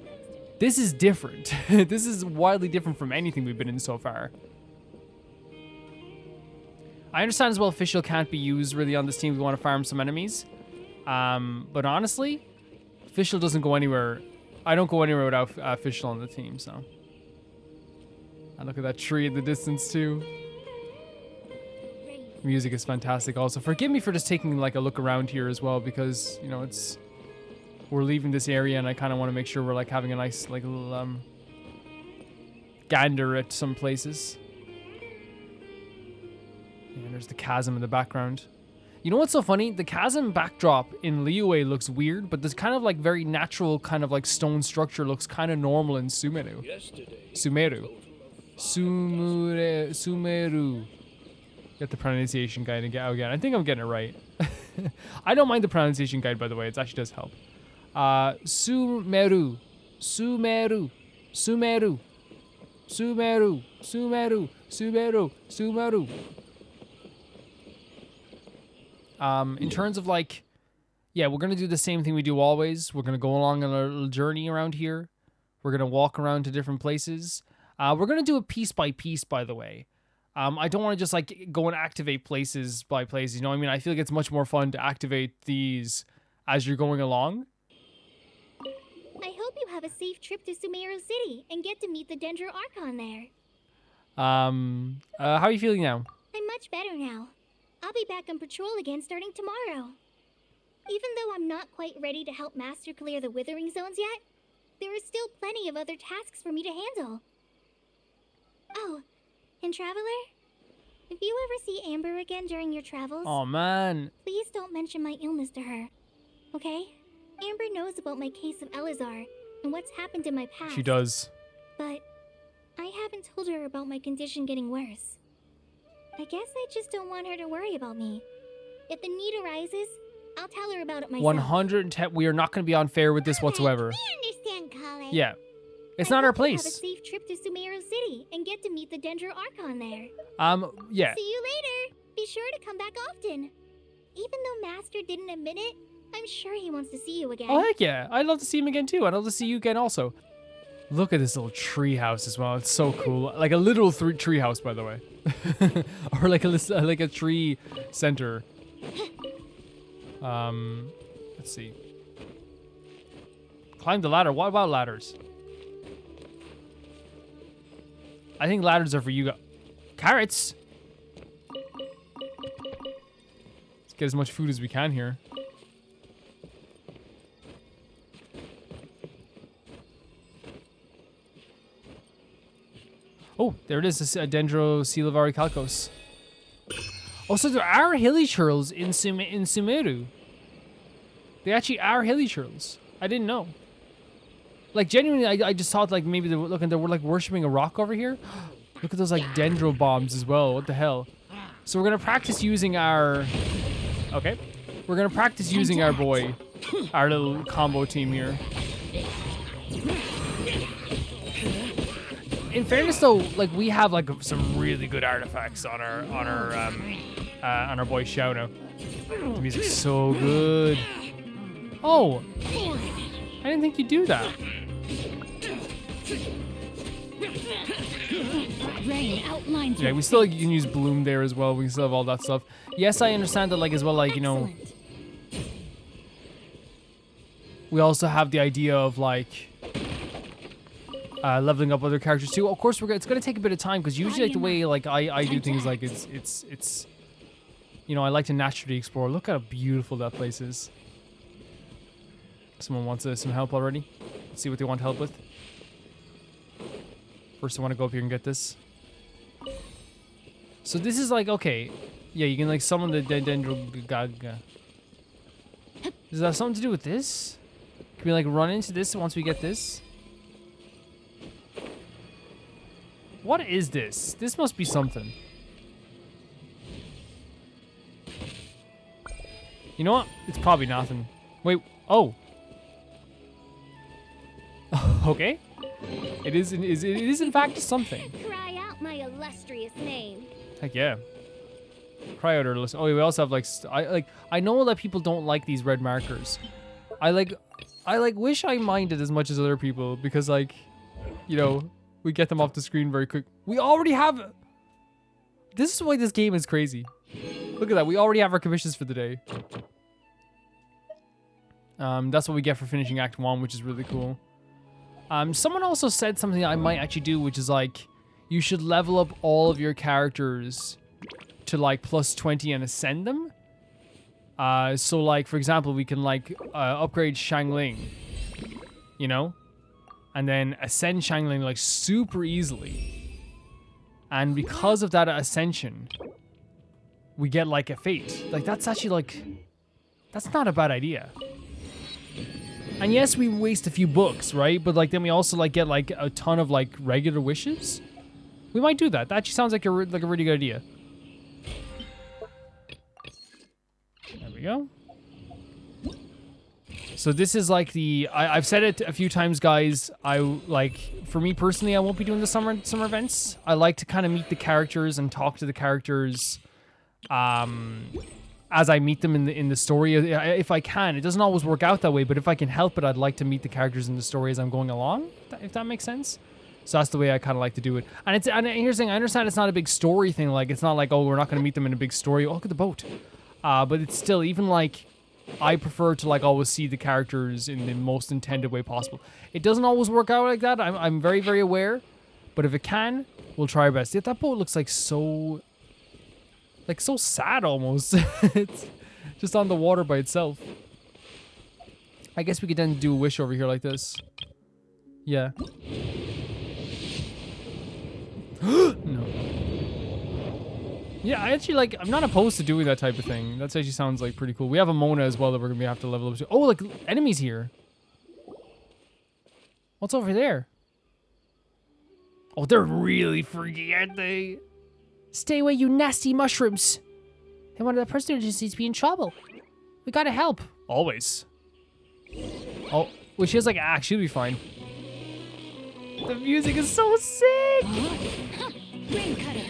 This is different. This is wildly different from anything we've been in so far. I understand as well Fischl can't be used really on this team if we want to farm some enemies. But honestly, Fischl doesn't go anywhere. I don't go anywhere without Fischl on the team, so. And look at that tree in the distance too. Music is fantastic also. Forgive me for just taking like a look around here as well because, you know, it's... We're leaving this area and I kind of want to make sure we're like having a nice like little gander at some places. And there's the chasm in the background. You know what's so funny? The chasm backdrop in Liyue looks weird, but this kind of like very natural kind of like stone structure looks kind of normal in Sumeru. Sumeru. Get the pronunciation guide again. I think I'm getting it right. I don't mind the pronunciation guide, by the way. It actually does help. Sumeru. Sumeru. Sumeru. Sumeru. Sumeru. Sumeru. Sumeru. In terms of like, yeah, we're going to do the same thing we do always. We're going to go along on a little journey around here. We're going to walk around to different places. We're going to do it piece by piece, by the way. I don't want to just like go and activate places by places. You know what I mean? I feel like it's much more fun to activate these as you're going along. I hope you have a safe trip to Sumeru City and get to meet the Dendro Archon there. How are you feeling now? I'm much better now. I'll be back on patrol again starting tomorrow. Even though I'm not quite ready to help Master clear the Withering Zones yet, there are still plenty of other tasks for me to handle. Oh, and Traveler, if you ever see Amber again during your travels, Oh man. please don't mention my illness to her, okay? Amber knows about my case of Elazar and what's happened in my past. She does. But I haven't told her about my condition getting worse. I guess I just don't want her to worry about me. If the need arises, I'll tell her about it myself. 110. We are not going to be unfair with this whatsoever. We understand, Collei. Yeah. It's I not our hope you have a place. safe trip to Sumeru City and get to meet the Dendro Archon there. Yeah. See you later. Be sure to come back often. Even though Master didn't admit it, I'm sure he wants to see you again. Oh, heck yeah. I'd love to see him again, too. I'd love to see you again also. Look at this little tree house as well. It's so cool. Like a literal tree house, by the way. Or like a tree center. Let's see. Climb the ladder. What about ladders? I think ladders are for you guys. Carrots! Let's get as much food as we can here. Oh, there it is. This Dendro Silavari Calcos. Oh, so there are hilly churls in Sumeru. They actually are hilly churls. I didn't know. Like, genuinely, I just thought, like, maybe they were like worshipping a rock over here. Look at those, like, dendro bombs as well. What the hell? So we're going to practice using our... Okay. We're going to practice using our boy. Our little combo team here. in fairness though, like we have like some really good artifacts on our boy Xiao now. The music's so good. Oh, I didn't think you'd do that. Rain outlines. Yeah, we still like, you can use bloom there as well. We can still have all that stuff. Yes, I understand that like as well, like you know. We also have the idea of like leveling up other characters too. Of course, it's gonna take a bit of time because usually like the way like I do things like it's you know I like to naturally explore. Look how beautiful that place is. Someone wants some help already. Let's see what they want help with. First, I want to go up here and get this. So this is like okay, yeah, you can like summon the Dendrogaga. Does that have something to do with this? Can we like run into this once we get this? What is this? This must be something. You know what? It's probably nothing. Wait, oh. Okay. It is in fact something. Cry out my illustrious name. Heck yeah. Cry out or listen. Oh, we also have like I know that people don't like these red markers. I wish I minded as much as other people because like, you know, we get them off the screen very quick. We already have. This is why this game is crazy. Look at that. We already have our commissions for the day. That's what we get for finishing Act 1, which is really cool. Someone also said something I might actually do, which is like, you should level up all of your characters to like +20 and ascend them. So like, for example, we can like upgrade Xiangling, you know? And then ascend Xiangling like super easily. And because of that ascension, we get like a fate. Like that's actually like, that's not a bad idea. And yes, we waste a few books, right? But like then we also like get like a ton of like regular wishes. We might do that. That actually sounds like a really good idea. There we go. So this is like the I've said it a few times, guys. I like for me personally, I won't be doing the summer events. I like to kind of meet the characters and talk to the characters as I meet them in the story, if I can. It doesn't always work out that way, but if I can help it, I'd like to meet the characters in the story as I'm going along, if that makes sense. So that's the way I kind of like to do it. And here's the thing, I understand it's not a big story thing. Like, it's not like, oh, we're not going to meet them in a big story. Oh, look at the boat. But it's still, even like, I prefer to like always see the characters in the most intended way possible. It doesn't always work out like that. I'm very, very aware. But if it can, we'll try our best. Yeah, that boat looks like so sad almost. It's just on the water by itself. I guess we could then do a wish over here like this. Yeah. No. Yeah, I actually like, I'm not opposed to doing that type of thing. That actually sounds like pretty cool. We have a Mona as well that we're going to have to level up to. Oh, like enemies here. What's over there? Oh, they're really freaky, aren't they? Stay away, you nasty mushrooms. And one of the personages needs to be in trouble. We gotta help. Always. Oh, well, she has like axe. She'll be fine. The music is so sick. Rain cutter.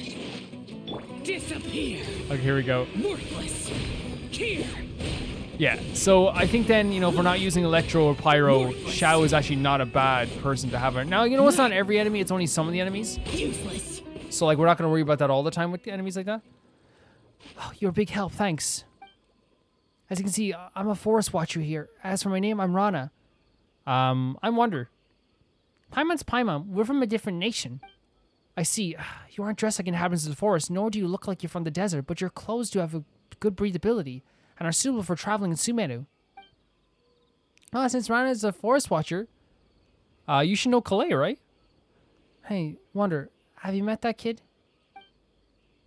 Disappear. Okay, here we go. Worthless. Here. Yeah, so I think then, you know, if we're not using Electro or Pyro, Xiao is actually not a bad person to have. Now, you know what's not every enemy, it's only some of the enemies. Useless. So, like, we're not going to worry about that all the time with the enemies like that. Oh, you're a big help, thanks. As you can see, I'm a forest watcher here. As for my name, I'm Rana. I'm Wonder. Paimon's Paimon. We're from a different nation. I see. You aren't dressed like inhabitants of the forest, nor do you look like you're from the desert, but your clothes do have a good breathability and are suitable for traveling in Sumeru. Well, since Rana is a forest watcher, you should know Collei, right? Hey, Wonder, have you met that kid?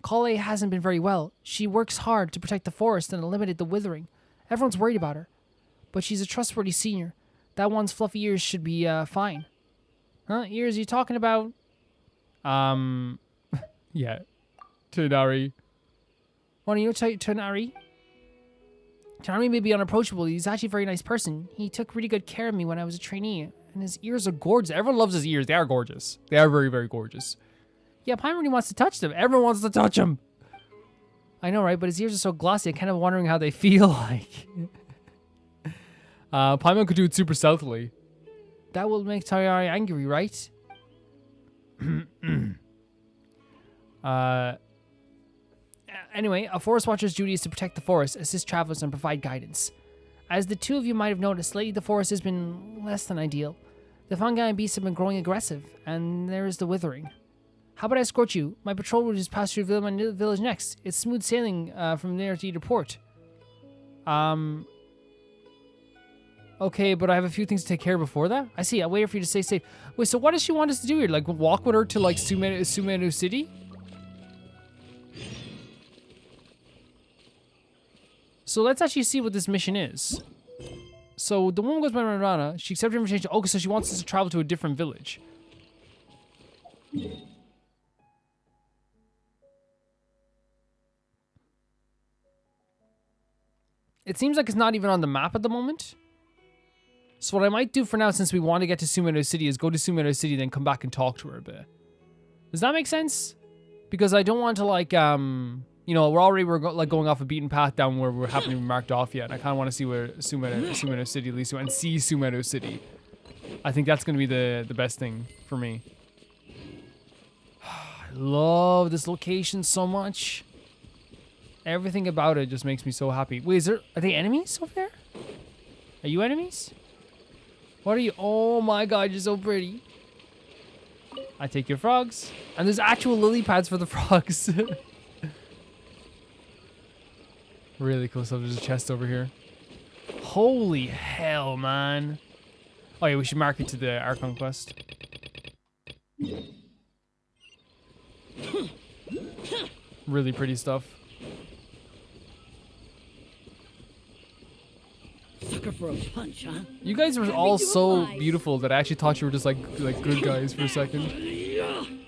Collei hasn't been very well. She works hard to protect the forest and eliminate the withering. Everyone's worried about her. But she's a trustworthy senior. That one's fluffy ears should be, fine. Huh? Ears you talking about? Yeah. Tonari. Wanna you know Tonari? Tonari may be unapproachable. He's actually a very nice person. He took really good care of me when I was a trainee. And his ears are gorgeous. Everyone loves his ears. They are gorgeous. They are very, very gorgeous. Yeah, Paimon really wants to touch them. Everyone wants to touch him. I know, right? But his ears are so glossy. I'm kind of wondering how they feel like. Paimon could do it super stealthily. That will make Tayari angry, right? Anyway, a forest watcher's duty is to protect the forest, assist travelers, and provide guidance. As the two of you might have noticed, lately the forest has been less than ideal. The fungi and beasts have been growing aggressive, and there is the withering. How about I escort you? My patrol route is past your village next. It's smooth sailing from there to either port. Okay, but I have a few things to take care of before that. I see. I'll wait for you to stay safe. Wait, so what does she want us to do here? Like, walk with her to, like, Sumeru City? So let's actually see what this mission is. So the woman goes by Rana. She accepted her invitation. Oh, so she wants us to travel to a different village. It seems like it's not even on the map at the moment. So what I might do for now, since we want to get to Sumeru City, is go to Sumeru City, then come back and talk to her a bit. Does that make sense? Because I don't want to, like, you know, we're going off a beaten path down where we haven't even marked off yet. And I kind of want to see where Sumeru City leads to and see Sumeru City. I think that's going to be the best thing for me. I love this location so much. Everything about it just makes me so happy. Wait, are they enemies over there? Are you enemies? What are you? Oh my god, you're so pretty. I take your frogs. And there's actual lily pads for the frogs. Really cool stuff. There's a chest over here. Holy hell, man. Oh yeah, we should mark it to the Archon quest. Really pretty stuff. Sucker for a punch, huh? You guys were all so beautiful that I actually thought you were just like good guys for a second.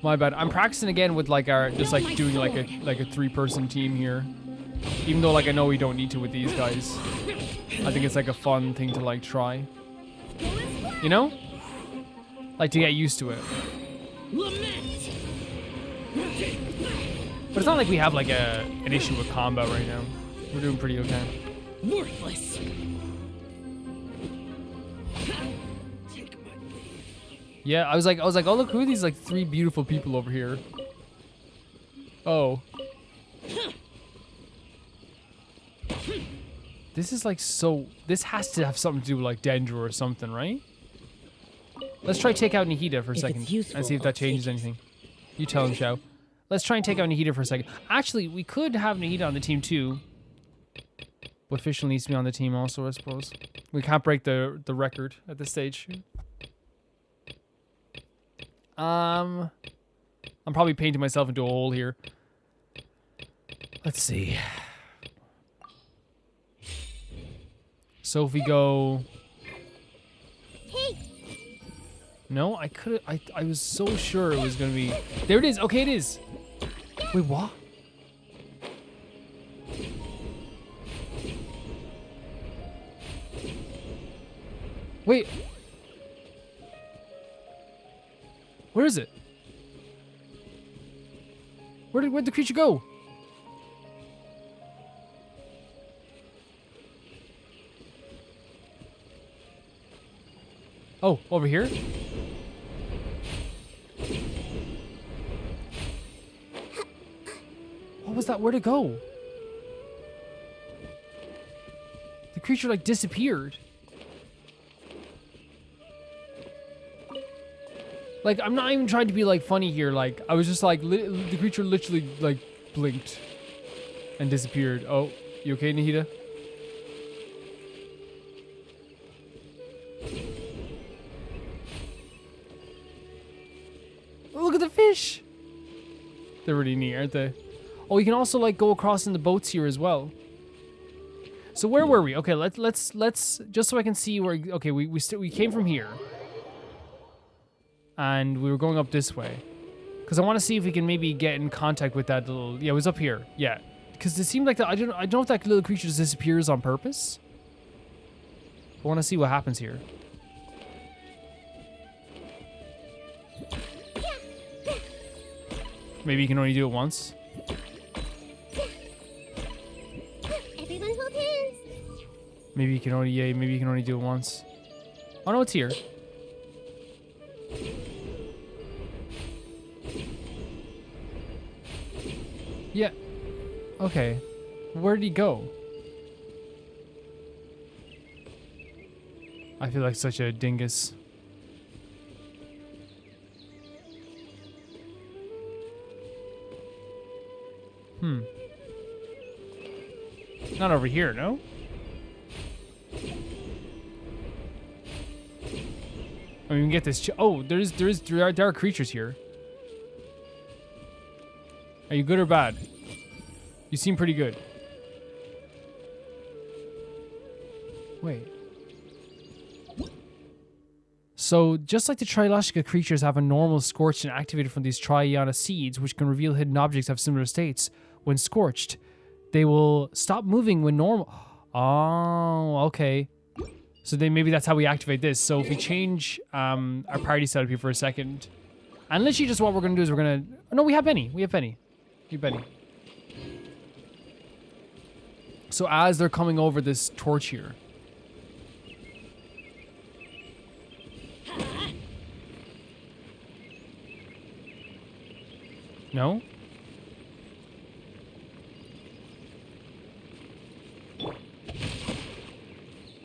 My bad. I'm practicing again with like our just like doing like a 3-person team here. Even though like I know we don't need to with these guys. I think it's like a fun thing to like try. You know? Like to get used to it. But it's not like we have like an issue with combat right now. We're doing pretty okay. Worthless. Yeah, I was like, oh look, who are these like 3 beautiful people over here? Oh. This is like so... This has to have something to do with like Dendro or something, right? Let's try take out Nihida for a second and see if that changes anything. You tell him, Xiao. Let's try and take out Nihida for a second. Actually, we could have Nihida on the team too. But Fischl needs to be on the team also, I suppose. We can't break the record at this stage. I'm probably painting myself into a hole here. Let's see. So if we go... Hey! No, I could've... I was so sure it was gonna be... There it is! Okay, it is! Wait, what? Wait. Where is it? Where'd the creature go? Oh, over here? What was that? Where'd it go? The creature like disappeared. Like, I'm not even trying to be like funny here. Like, I was just like, the creature literally like blinked and disappeared. Oh, you okay, Nihida? Oh, look at the fish. They're really neat, aren't they? Oh, you can also like go across in the boats here as well. So where were we? Okay, let's just so I can see where. Okay, we came from here. And we were going up this way. Because I want to see if we can maybe get in contact with that little... Yeah, it was up here. Yeah. Because it seemed like that... I don't know if that little creature just disappears on purpose. I want to see what happens here. Maybe you can only do it once. Everyone hold hands. Maybe you can only maybe you can only do it once. Oh no, it's here. Yeah. Okay. Where did he go? I feel like such a dingus. Not over here, no? I mean, we can get this. Oh, there are creatures here. Are you good or bad? You seem pretty good. Wait. So, just like the Trilogica creatures have a normal scorched and activated from these Triana seeds, which can reveal hidden objects have similar states, when scorched, they will stop moving when normal. Oh, okay. So then maybe that's how we activate this. So if we change our party setup here for a second, and literally just what we're gonna do is we're gonna. Oh, no, we have Benny. We have Benny. You Benny. So as they're coming over this torch here. No?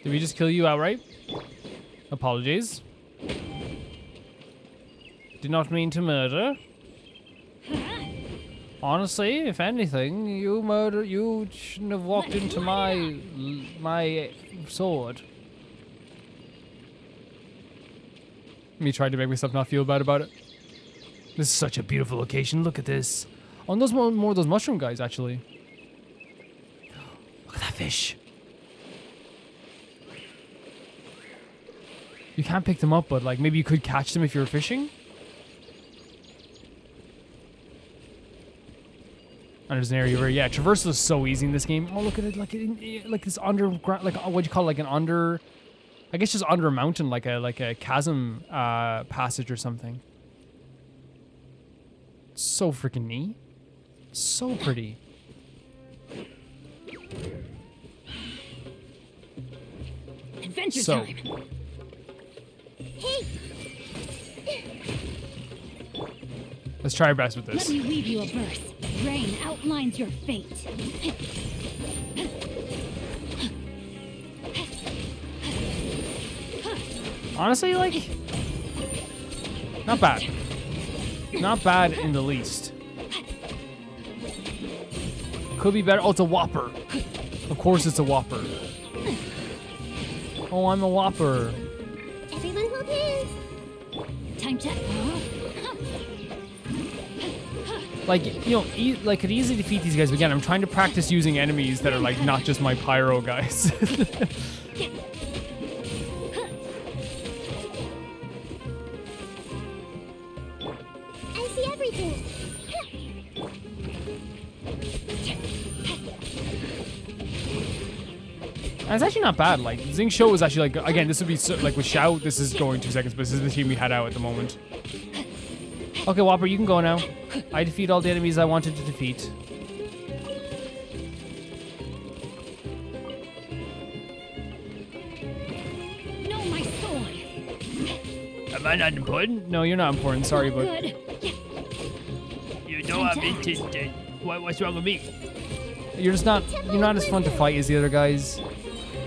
Did we just kill you outright? Apologies. Did not mean to murder. Honestly, if anything, you shouldn't have walked into my sword. Me trying to make myself not feel bad about it. This is such a beautiful location. Look at this. Oh, and those more of those mushroom guys, actually. Look at that fish. You can't pick them up, but like maybe you could catch them if you were fishing. And there's an area where, yeah, traversal is so easy in this game. Oh, look at it, like this underground, like what do you call it, like an under, I guess just under a mountain, like a chasm passage or something. So freaking neat. So pretty. Adventure So. time. Hey, Let's try our best with Let this. me weave you a verse. Rain outlines your fate. Honestly, like, not bad. Not bad in the least. Could be better. Oh, it's a Whopper. Of course it's a Whopper. Oh, I'm a Whopper. everyone hold hands. Time to. Like, you know, like, could easily defeat these guys, but again, I'm trying to practice using enemies that are, like, not just my pyro guys. I see everything. And it's actually not bad. Like, Zing Show is actually, like, again, this would be, so, like, with Shout, this is going 2 seconds, but this is the team we had out at the moment. Okay, Whopper, you can go now. I defeat all the enemies I wanted to defeat. No, my sword. Am I not important? No, you're not important. Sorry, but Good. you know I'm interested. What's wrong with me? You're not as fun to fight as the other guys.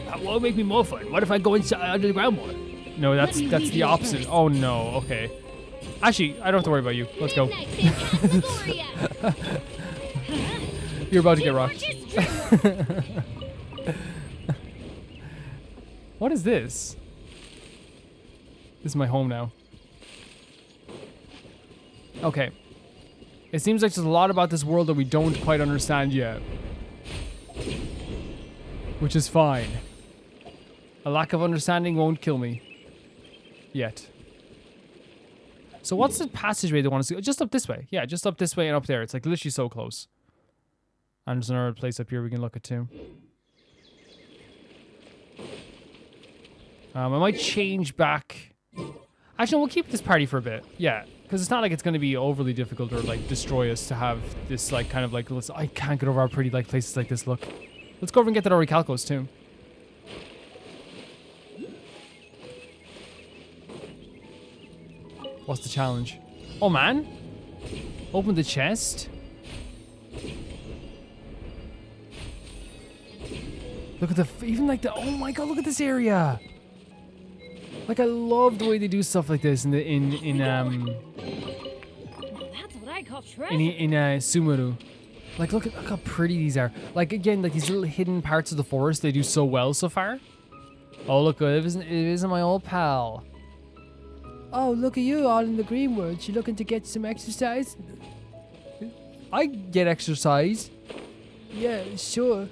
That won't make me more fun. What if I go inside under the ground more? No, that's the opposite. Oh no. Okay. Actually, I don't have to worry about you. Let's go. You're about to get rocked. What is this? This is my home now. Okay. It seems like there's a lot about this world that we don't quite understand yet. Which is fine. A lack of understanding won't kill me. Yet. So what's the passageway they want us to go? Just up this way. Yeah, just up this way and up there. It's like literally so close. And there's another place up here we can look at too. I might change back. Actually, we'll keep this party for a bit. Yeah. Because it's not like it's going to be overly difficult or like destroy us to have this like kind of like, I can't get over how pretty like places like this look. Let's go over and get that Orichalcos too. What's the challenge? Oh man, open the chest. Look at the, even like the, oh my god, look at this area. Like I love the way they do stuff like this in the Now that's what I call treasure. in Sumeru. Like look how pretty these are. Like again, like these little hidden parts of the forest they do so well so far. Oh look, it isn't my old pal. Oh look at you all in the greenwood. You looking to get some exercise? I get exercise. Yeah, sure.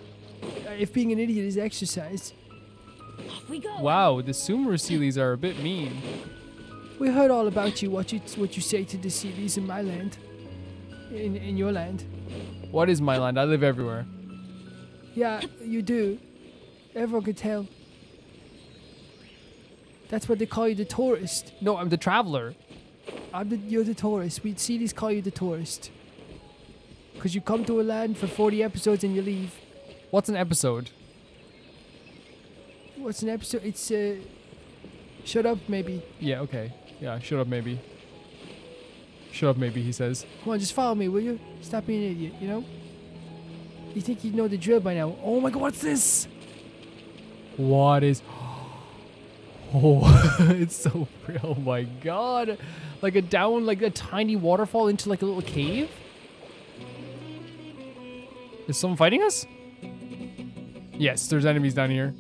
If being an idiot is exercise. Off we go. Wow, the Sumeru Sealies are a bit mean. We heard all about you, what you say to the Sealies in my land. In your land. What is my land? I live everywhere. Yeah, you do. Everyone can tell. That's what they call you, the tourist. No, I'm the traveler. You're the tourist. We Sealies call you the tourist. Because you come to a land for 40 episodes and you leave. What's an episode? What's an episode? It's, shut up, maybe. Yeah, okay. Yeah, shut up, maybe. Shut up, maybe, he says. Come on, just follow me, will you? Stop being an idiot, you know? You think you know the drill by now. Oh my god, what's this? What is... Oh, it's so real. Oh my god. Like a tiny waterfall into like a little cave? Is someone fighting us? Yes, there's enemies down here.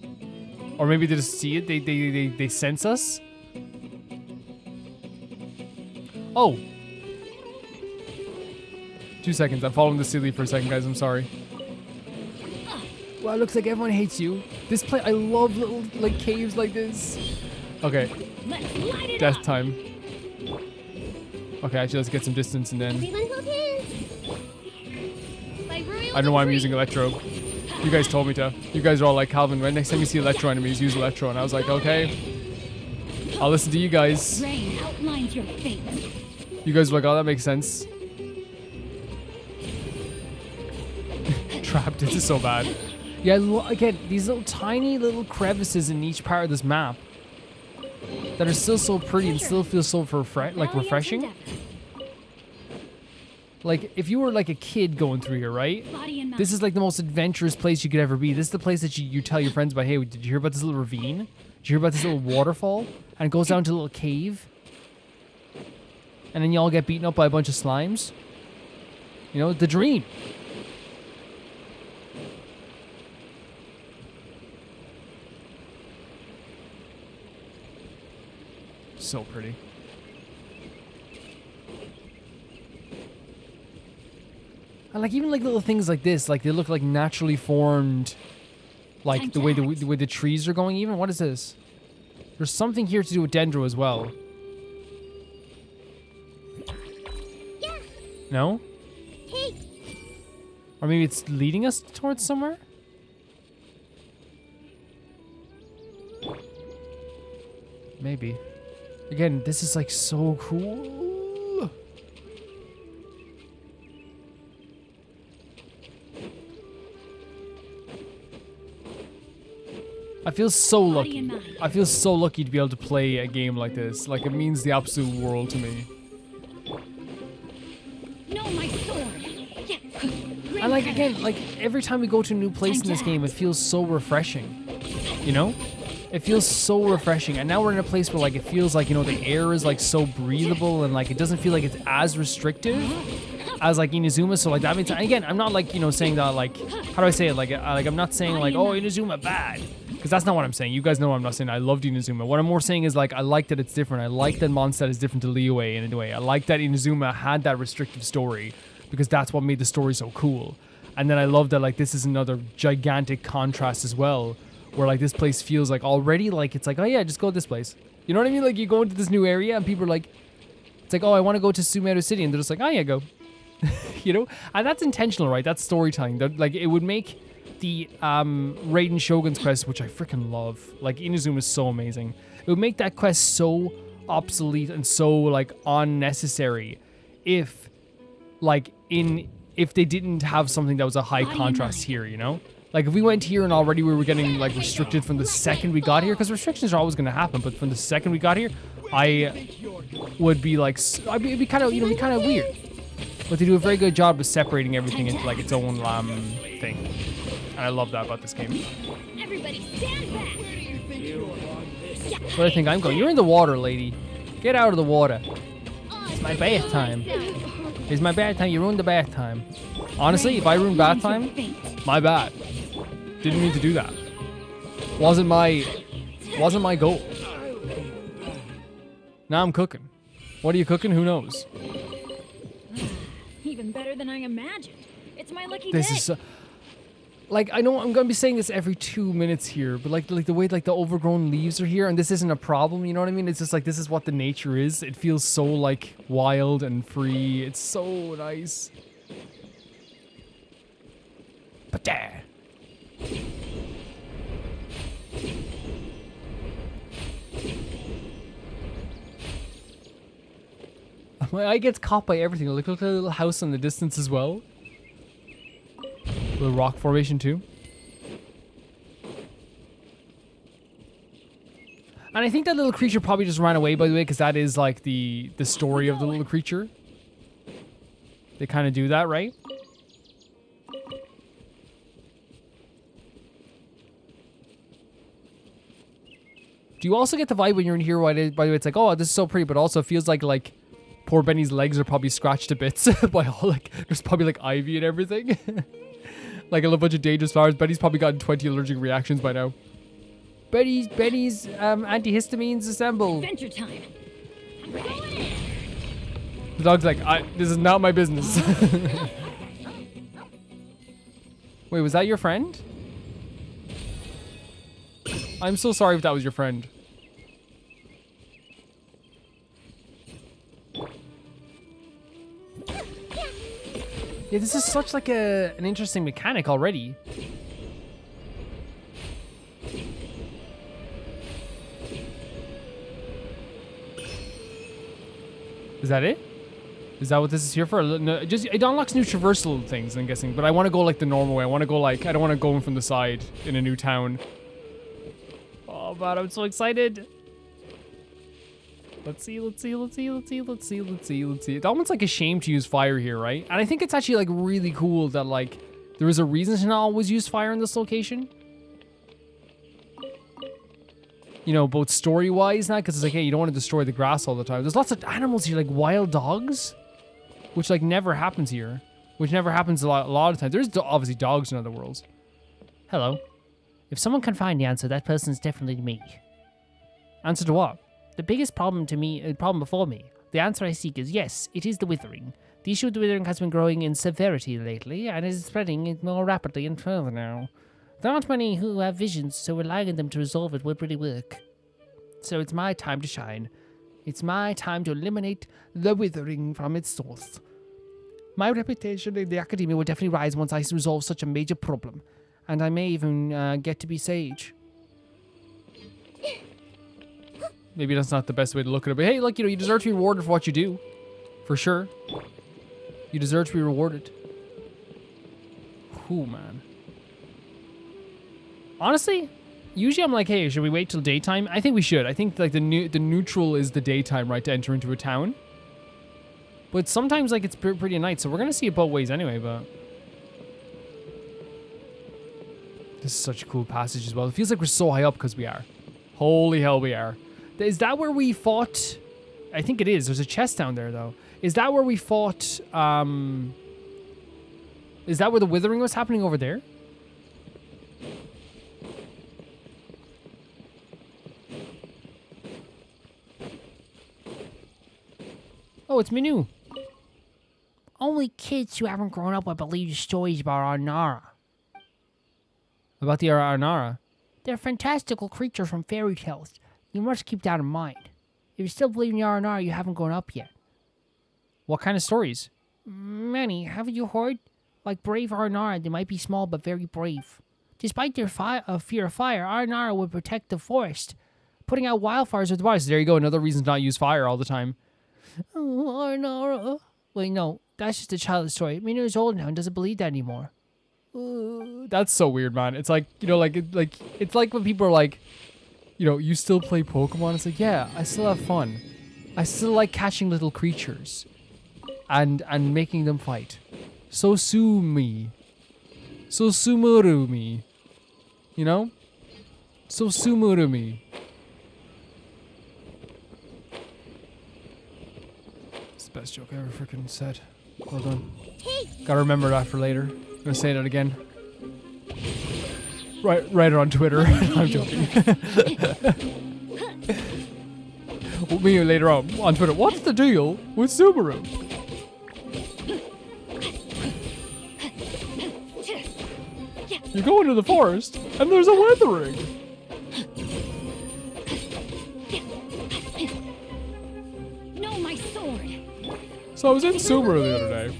Or maybe they just see it. They sense us. Oh. 2 seconds. I'm following the Sealy for a second, guys. I'm sorry. Wow, it looks like everyone hates you. This place, I love little like caves like this. Okay. Let's light it Death up. time. Okay, actually, let's get some distance and then... Everyone hold hands. By royal I don't know why I'm decree. using Electro. You guys told me to. You guys are all like, Calvin, when next time you see Electro enemies, use Electro. And I was like, okay. I'll listen to you guys. Rain outlines your fate. You guys were like, oh, that makes sense. Trapped. This is so bad. Yeah, again, these little tiny little crevices in each part of this map that are still so pretty and still feel so refreshing. Like, if you were like a kid going through here, right? Body and mind. This is like the most adventurous place you could ever be. This is the place that you tell your friends about, hey, did you hear about this little ravine? Did you hear about this little waterfall? And it goes down to a little cave. And then you all get beaten up by a bunch of slimes. You know, the dream. So pretty. And like even like little things like this, like they look like naturally formed, like the way the trees are going. Even what is this? There's something here to do with Dendro as well. Yeah. No? Hey. Or maybe it's leading us towards somewhere? Maybe. Again, this is like so cool. I feel so lucky. I feel so lucky to be able to play a game like this. Like, it means the absolute world to me. No, my sword. Yeah. And like, again, like every time we go to a new place in this game, it feels so refreshing. You know? It feels so refreshing. And now we're in a place where like it feels like, you know, the air is like so breathable and like it doesn't feel like it's as restrictive as like Inazuma. So like that means, again, I'm not like, you know, saying that like, how do I say it? Like I'm not saying like, oh, Inazuma bad. Because that's not what I'm saying. You guys know I'm not saying I loved Inazuma. What I'm more saying is like, I like that it's different. I like that Mondstadt is different to Liyue in a way. I like that Inazuma had that restrictive story because that's what made the story so cool. And then I love that like this is another gigantic contrast as well, where like this place feels like already like it's like, oh yeah, just go to this place. You know what I mean? Like you go into this new area and people are like, it's like, oh, I want to go to Sumeru City, and they're just like, oh yeah, go. You know? And that's intentional, right? That's storytelling. That like it would make the Raiden Shogun's quest, which I freaking love. Like Inazuma is so amazing. It would make that quest so obsolete and so like unnecessary if they didn't have something that was a high contrast here, you know? Like if we went here and already we were getting like restricted from the second we got here, because restrictions are always going to happen, but from the second we got here, I would be like, it'd be kind of, kind of weird. But they do a very good job of separating everything into like its own thing. And I love that about this game. Everybody stand back! Where do I think I'm going? You're in the water, lady. Get out of the water. It's my bath time. It's my bath time. You ruined the bath time. Honestly, if I ruined bath time, my bad. Didn't mean to do that. Wasn't my goal. Now I'm cooking. What are you cooking? Who knows? Even better than I imagined. It's my lucky This day. is like, I know I'm gonna be saying this every 2 minutes here, but like the way like the overgrown leaves are here, and this isn't a problem, you know what I mean? It's just like, this is what the nature is. It feels so like wild and free. It's so nice. But there. My eye gets caught by everything. Look at the little house in the distance as well. Little rock formation too. And I think that little creature probably just ran away, by the way, because that is like the story of the little creature. They kind of do that, right? Do you also get the vibe when you're in here, by the way, it's like, oh, this is so pretty, but also feels like poor Benny's legs are probably scratched to bits by all, like, there's probably like ivy and everything. Like a little bunch of dangerous flowers. Benny's probably gotten 20 allergic reactions by now. Benny's antihistamines assemble. Adventure time. I'm going in. The dog's like, this is not my business. Wait, was that your friend? I'm so sorry if that was your friend. Yeah, this is such like an interesting mechanic already. Is that it? Is that what this is here for? No, just it unlocks new traversal things, I'm guessing. But I want to go like the normal way. I want to go like, I don't want to go in from the side in a new town. Oh man, I'm so excited. Let's see. It's almost like a shame to use fire here, right? And I think it's actually like really cool that like there is a reason to not always use fire in this location. You know, both story-wise now, because it's like, hey, you don't want to destroy the grass all the time. There's lots of animals here, like wild dogs, which like never happens here, which never happens a lot of times. There's obviously dogs in other worlds. Hello. If someone can find the answer, that person's definitely me. Answer to what? The biggest problem before me. The answer I seek is yes, it is the withering. The issue of the withering has been growing in severity lately, and is spreading more rapidly and further now. There aren't many who have visions, so relying on them to resolve it would really work. So it's my time to shine. It's my time to eliminate the withering from its source. My reputation in the academia will definitely rise once I resolve such a major problem, and I may even get to be sage. Maybe that's not the best way to look at it, but hey, look, you deserve to be rewarded for what you do. For sure. You deserve to be rewarded. Cool, man. Honestly, usually I'm like, hey, should we wait till daytime? I think we should. I think like the neutral is the daytime, right, to enter into a town. But sometimes like it's pretty night, so we're gonna see it both ways anyway. But this is such a cool passage as well. It feels like we're so high up because we are. Holy hell, we are. Is that where we fought? I think it is. There's a chest down there though. Is that where we fought? Is that where the withering was happening over there? Oh, it's Minu. Only kids who haven't grown up would believe stories about Arnara. About the Arnara? They're a fantastical creature from fairy tales. You must keep that in mind. If you still believe in the Arnara, you haven't grown up yet. What kind of stories? Many. Haven't you heard? Like brave Arnara, they might be small but very brave. Despite their fear of fire, Arnara would protect the forest. putting out wildfires with the bodies. There you go. Another reason to not use fire all the time. Oh, Nara. Wait, no. That's just a child's story. Minera's old now and doesn't believe that anymore. That's so weird, man. It's like, you know, it's like when people are like, you know, you still play Pokemon? It's like, yeah, I still have fun. I still like catching little creatures and making them fight. So sue me. So Sumeru me. You know? So Sumeru me. It's the best joke I ever freaking said. Well done. Gotta remember that for later. I'm gonna say that again. Write it on Twitter. I'm joking. Me later on Twitter. What's the deal with Sumeru? You go into the forest and there's a withering. No, my sword. So I was in Sumeru the other day.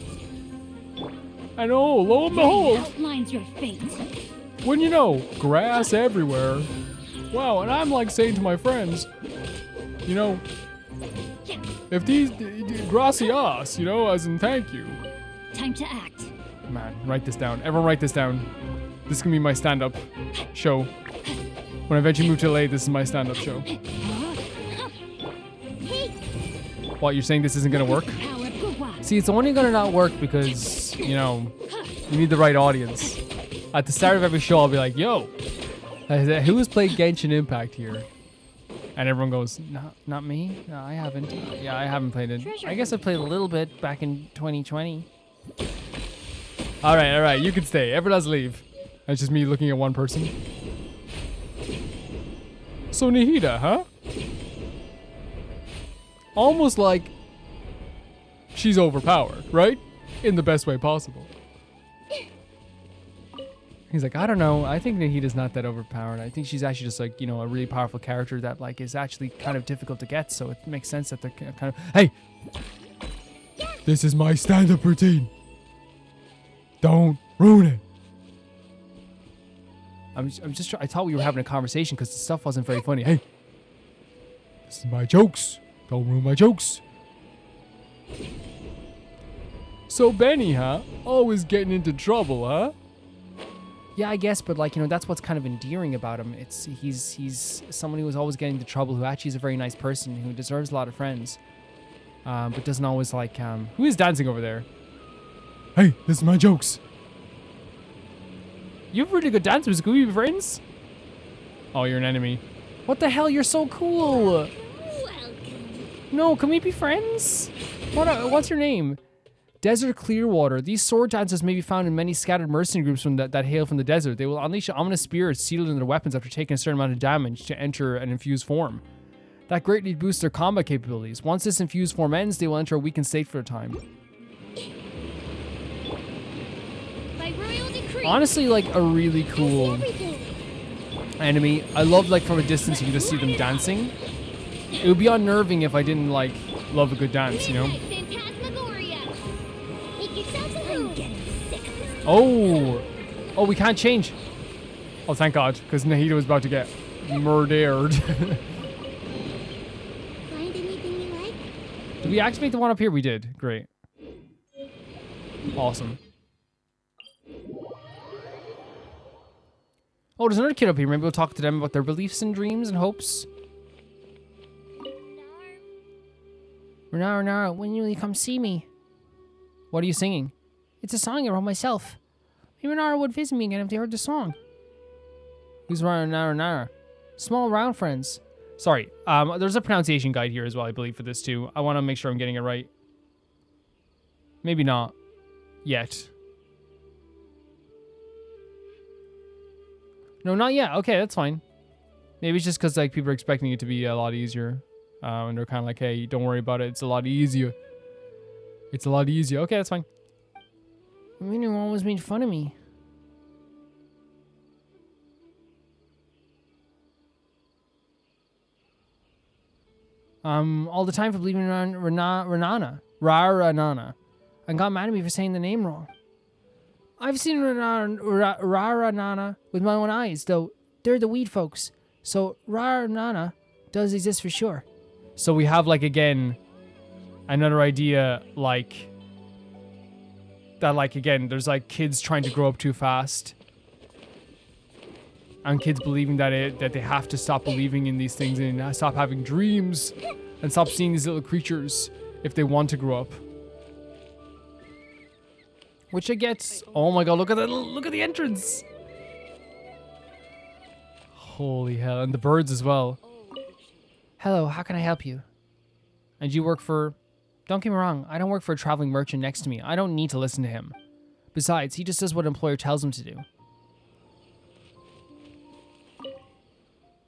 And oh, lo and behold, Outlines your fate. when you know, grass everywhere. Wow, and I'm like saying to my friends, you know, if these, gracias, you know, as in thank you. Time to act. Man, write this down. Everyone write this down. This is gonna be my stand-up show. When I eventually move to LA, this is my stand-up show. What, you're saying this isn't gonna work? Power Gua. See, it's only gonna not work because, you know, you need the right audience. At the start of every show, I'll be like, yo, who has played Genshin Impact here? And everyone goes, no, not me. No, I haven't. Yeah, I haven't played it. I guess I played a little bit back in 2020. All right, you can stay. Everyone else leave. That's just me looking at one person. So Nihida, huh? Almost like she's overpowered, right? In the best way possible. He's like, I don't know. I think Nahida's not that overpowered. I think she's actually just like, you know, a really powerful character that like is actually kind of difficult to get. So it makes sense that they're kind of, hey, this is my stand-up routine. Don't ruin it. I'm just I thought we were having a conversation because the stuff wasn't very funny. Hey, this is my jokes. Don't ruin my jokes. So Benny, huh? Always getting into trouble, huh? Yeah, I guess, but like, you know, that's what's kind of endearing about him. He's someone who is always getting into trouble, who actually is a very nice person, who deserves a lot of friends, but doesn't always like. Who is dancing over there? Hey, this is my jokes. You have really good dancers. Can we be friends? Oh, you're an enemy. What the hell? You're so cool. No, can we be friends? What's your name? Desert Clearwater. These sword dancers may be found in many scattered mercenary groups that hail from the desert. They will unleash ominous spirits sealed in their weapons after taking a certain amount of damage to enter an infused form. That greatly boosts their combat capabilities. Once this infused form ends, they will enter a weakened state for a time. By royal decree. Honestly, like a really cool enemy. I love like from a distance you can just see them dancing. It would be unnerving if I didn't like love a good dance, you know? Oh, we can't change. Oh, thank God, because Nahida was about to get murdered. Find anything you like? Did we activate the one up here? We did. Great. Awesome. Oh, there's another kid up here. Maybe we'll talk to them about their beliefs and dreams and hopes. Renara, when will you come see me? What are you singing? It's a song I wrote myself. Maybe Renara would visit me again if they heard the song. Who's Renara? Small round friends. Sorry, there's a pronunciation guide here as well, I believe, for this too. I want to make sure I'm getting it right. Maybe not. Yet. No, not yet. Okay, that's fine. Maybe it's just because like people are expecting it to be a lot easier. And they're kind of like, hey, don't worry about it. It's a lot easier. It's a lot easier. Okay, that's fine. I mean, you always made fun of me. All the time for believing in Renana. Raranana. And got mad at me for saying the name wrong. I've seen Raranana with my own eyes, though they're the weed folks. So Raranana does exist for sure. So we have, like, again, another idea, like, that, like, again, there's, like, kids trying to grow up too fast. And kids believing that they have to stop believing in these things and stop having dreams and stop seeing these little creatures if they want to grow up. Which I get. Oh my god, look at the entrance. Holy hell, and the birds as well. Hello, how can I help you? And you work for... Don't get me wrong, I don't work for a traveling merchant next to me. I don't need to listen to him. Besides, he just does what an employer tells him to do.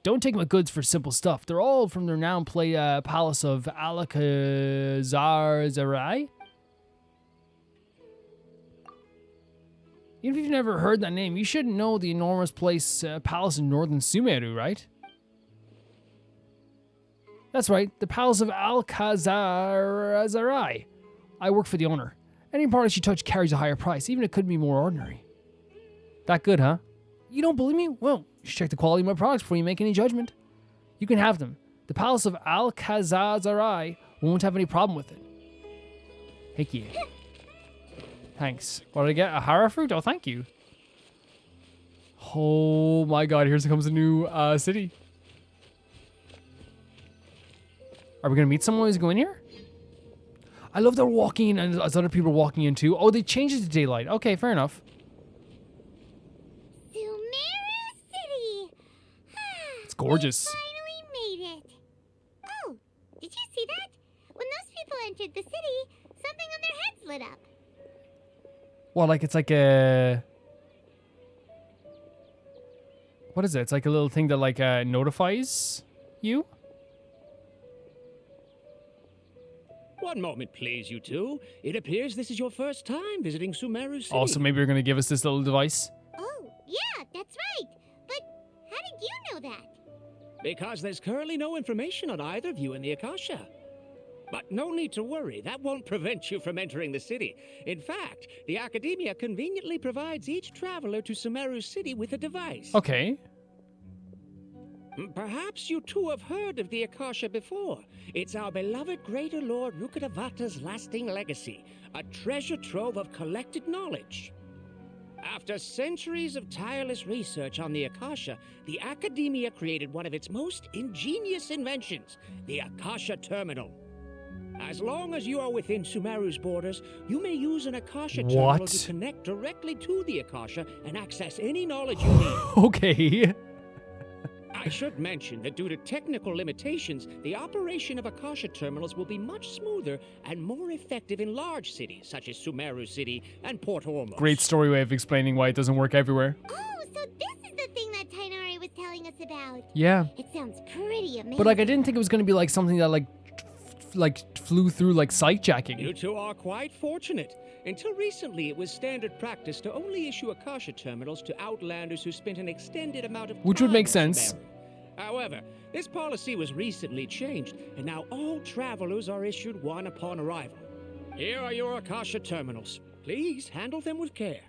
Don't take my goods for simple stuff. They're all from the renowned palace of Alcazar. Even if you've never heard that name, you should know the enormous palace in northern Sumeru, right? That's right, the palace of Alcazar. I work for the owner. Any product you touch carries a higher price, even if it could be more ordinary. That good, huh? You don't believe me? Well, you should check the quality of my products before you make any judgment. You can have them. The palace of Alcazar won't have any problem with it. Heck yeah. Thanks. What did I get? A Hara fruit? Oh, thank you. Oh my god, here comes a new city. Are we going to meet someone who's going here? I love that we're walking in and as other people are walking in too. Oh, they changed it to daylight. Okay, fair enough. Sumeru City! It's gorgeous. We finally made it. Oh, did you see that? When those people entered the city, something on their heads lit up. Well, like it's like a... What is it? It's like a little thing that like notifies you? One moment, please, you two. It appears this is your first time visiting Sumeru City. Also, maybe you're going to give us this little device. Oh, yeah, that's right. But how did you know that? Because there's currently no information on either of you in the Akasha. But no need to worry, that won't prevent you from entering the city. In fact, the Academia conveniently provides each traveler to Sumeru City with a device. Okay. Perhaps you two have heard of the Akasha before. It's our beloved Greater Lord Rukkhadevata's lasting legacy, a treasure trove of collected knowledge. After centuries of tireless research on the Akasha, the Academia created one of its most ingenious inventions, the Akasha Terminal. As long as you are within Sumeru's borders, you may use an Akasha terminal to connect directly to the Akasha and access any knowledge you need. Okay. I should mention that due to technical limitations, the operation of Akasha terminals will be much smoother and more effective in large cities such as Sumeru City and Port Ormos. Great story way of explaining why it doesn't work everywhere. Oh, so this is the thing that Tainari was telling us about. Yeah. It sounds pretty amazing. But like I didn't think it was going to be like something that like flew through like sight jacking. You two are quite fortunate. Until recently, it was standard practice to only issue Akasha terminals to outlanders who spent an extended amount of time. Which would make in sense. Sumeru. However, this policy was recently changed, and now all travelers are issued one upon arrival. Here are your Akasha terminals. Please handle them with care.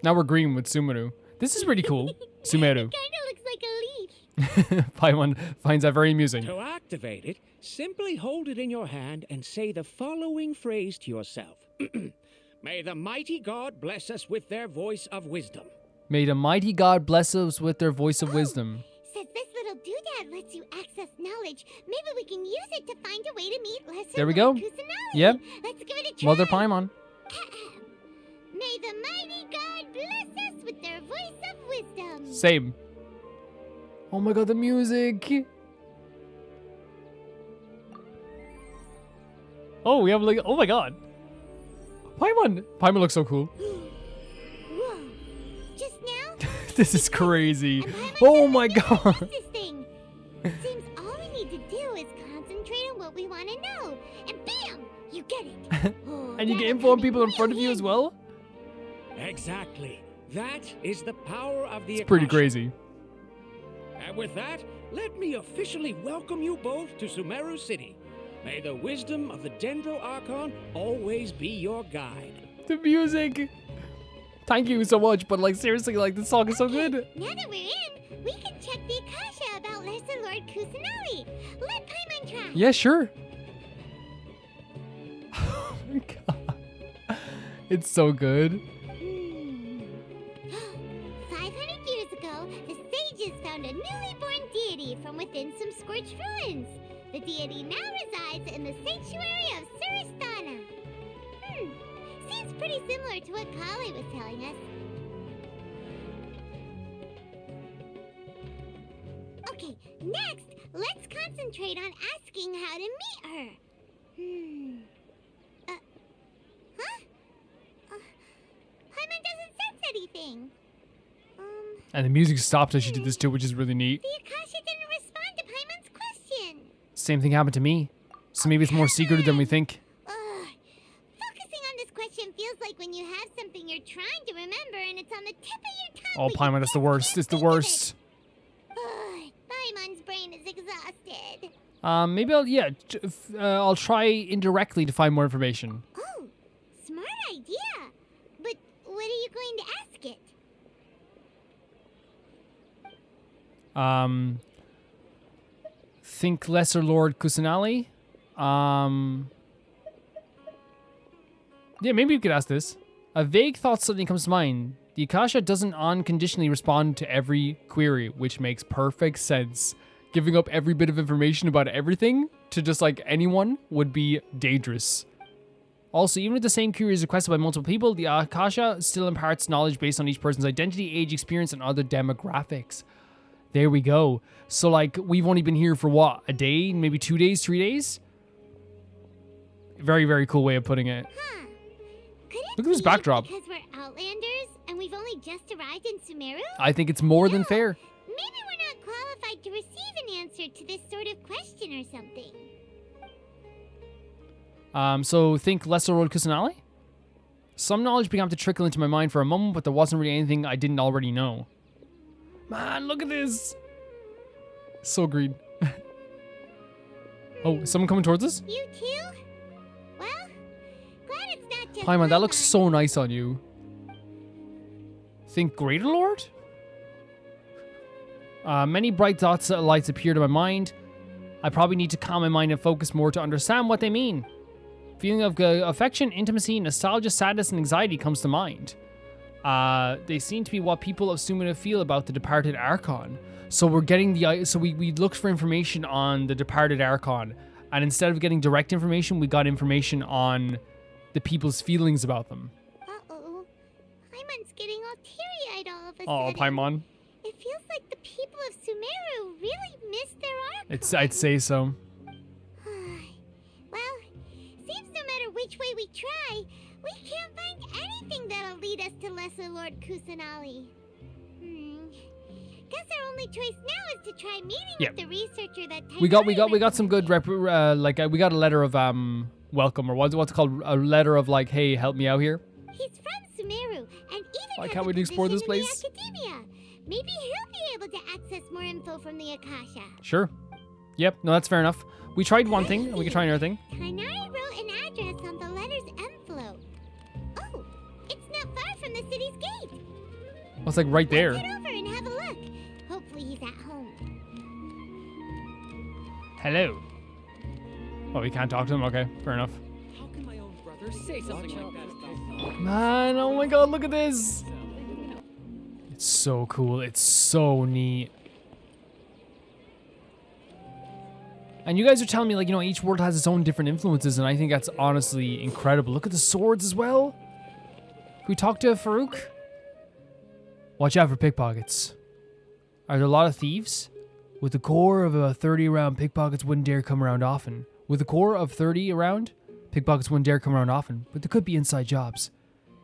Now we're green with Sumeru. This is pretty cool. Sumeru. Kinda looks like a leaf. Paimon finds that very amusing. To activate it, simply hold it in your hand and say the following phrase to yourself. May the mighty God bless us with their voice of wisdom. May the mighty God bless us with their voice of wisdom. Since this little doodad lets you access knowledge, maybe we can use it to find a way to meet lesser There we go. Lord Kusanagi. Yep. Let's give it a try. Mother Paimon. May the mighty God bless us with their voice of wisdom. Same. Oh my god, the music. Oh, we have like, oh my god. Paimon. Paimon looks so cool. Whoa. Just now? This is crazy. And Paimon Oh said my we can god. use this thing. It seems all we need to do is concentrate on what we want to know. And bam! You get it. Oh, And you get that'll info on come people in real front of you as handy. well? Exactly. That is the power of the It's pretty Akasha. crazy. And with that, let me officially welcome you both to Sumeru City. May the wisdom of the Dendro Archon always be your guide. The music. Thank you so much, but like seriously, like this song is so good. Now that we're in, we can check the Akasha about Lesser Lord Kusanali. Let Paimon try. Yeah, sure. Oh my god. It's so good. 500 years ago, the sages found a newly born deity from within some scorched ruins. The deity now resides in the sanctuary of Suristana. Seems pretty similar to what Collei was telling us. Okay, next, let's concentrate on asking how to meet her. Paimon doesn't sense anything. And the music stopped as she did this too, which is really neat. The Akasha didn't respond to Paimon's question. Same thing happened to me. So maybe it's more secretive than we think. Focusing on this question feels like when you have something you're trying to remember and it's on the tip of your tongue. Oh, but you Paimon, that's the just worst. can't It's the think of it. worst. Paimon's brain is exhausted. Maybe I'll try indirectly to find more information. Oh, smart idea. But what are you going to ask it? Think Lesser Lord Kusanali. Yeah, maybe you could ask this. A vague thought suddenly comes to mind. The Akasha doesn't unconditionally respond to every query, which makes perfect sense. Giving up every bit of information about everything to just like anyone would be dangerous. Also, even if the same query is requested by multiple people, the Akasha still imparts knowledge based on each person's identity, age, experience, and other demographics. There we go. So, like, we've only been here for what? A day? Maybe 2 days? 3 days? Very, very cool way of putting it. Could it Look at this be backdrop. because we're Outlanders and we've only just arrived in Sumeru? I think it's more than fair. Maybe we're not qualified to receive an answer to this sort of question or something. So think Lesser Lord Kusanali? Some knowledge began to trickle into my mind for a moment, but there wasn't really anything I didn't already know. Man, look at this. So green. Oh, is someone coming towards us? You too? Well, glad it's not just Paimon, that one looks line. so nice on you. Think Greater Lord? Many bright dots lights appeared in my mind. I probably need to calm my mind and focus more to understand what they mean. Feeling of affection, intimacy, nostalgia, sadness, and anxiety comes to mind. They seem to be what people of Sumeru feel about the departed Archon. So we're getting we looked for information on the departed Archon, and instead of getting direct information, we got information on the people's feelings about them. Uh-oh. Paimon's getting all teary-eyed all of a Oh, sudden. Paimon. It feels like the people of Sumeru really miss their Archon. I'd say so. Well, seems no matter which way we try, we can't find anything that'll lead us to Lesser Lord Kusanali. Guess our only choice now is to try meeting with the researcher that We got some good we got a letter of welcome, or what's it called, a letter of like, hey, help me out here. He's from Sumeru and even Why has can't a we explore this position in place? the academia. Maybe he'll be able to access more info from the Akasha. Sure. Yep, no, that's fair enough. We tried one thing, and we can try another thing. Tainari wrote an address on the letter's envelope. Oh, it's not far from the city's gate. Well, it's like right there. Let's head over and have a look. Hopefully he's at home. Hello. Oh, we can't talk to him? Okay, fair enough. How can my own brother say something like that? Man, oh my god, look at this. It's so cool. It's so neat. And you guys are telling me, like, you know, each world has its own different influences, and I think that's honestly incredible. Look at the swords as well. Can we talk to Farouk? Watch out for pickpockets. Are there a lot of thieves? With the core of 30 around, pickpockets wouldn't dare come around often. With a core of 30 around, pickpockets wouldn't dare come around often, but there could be inside jobs.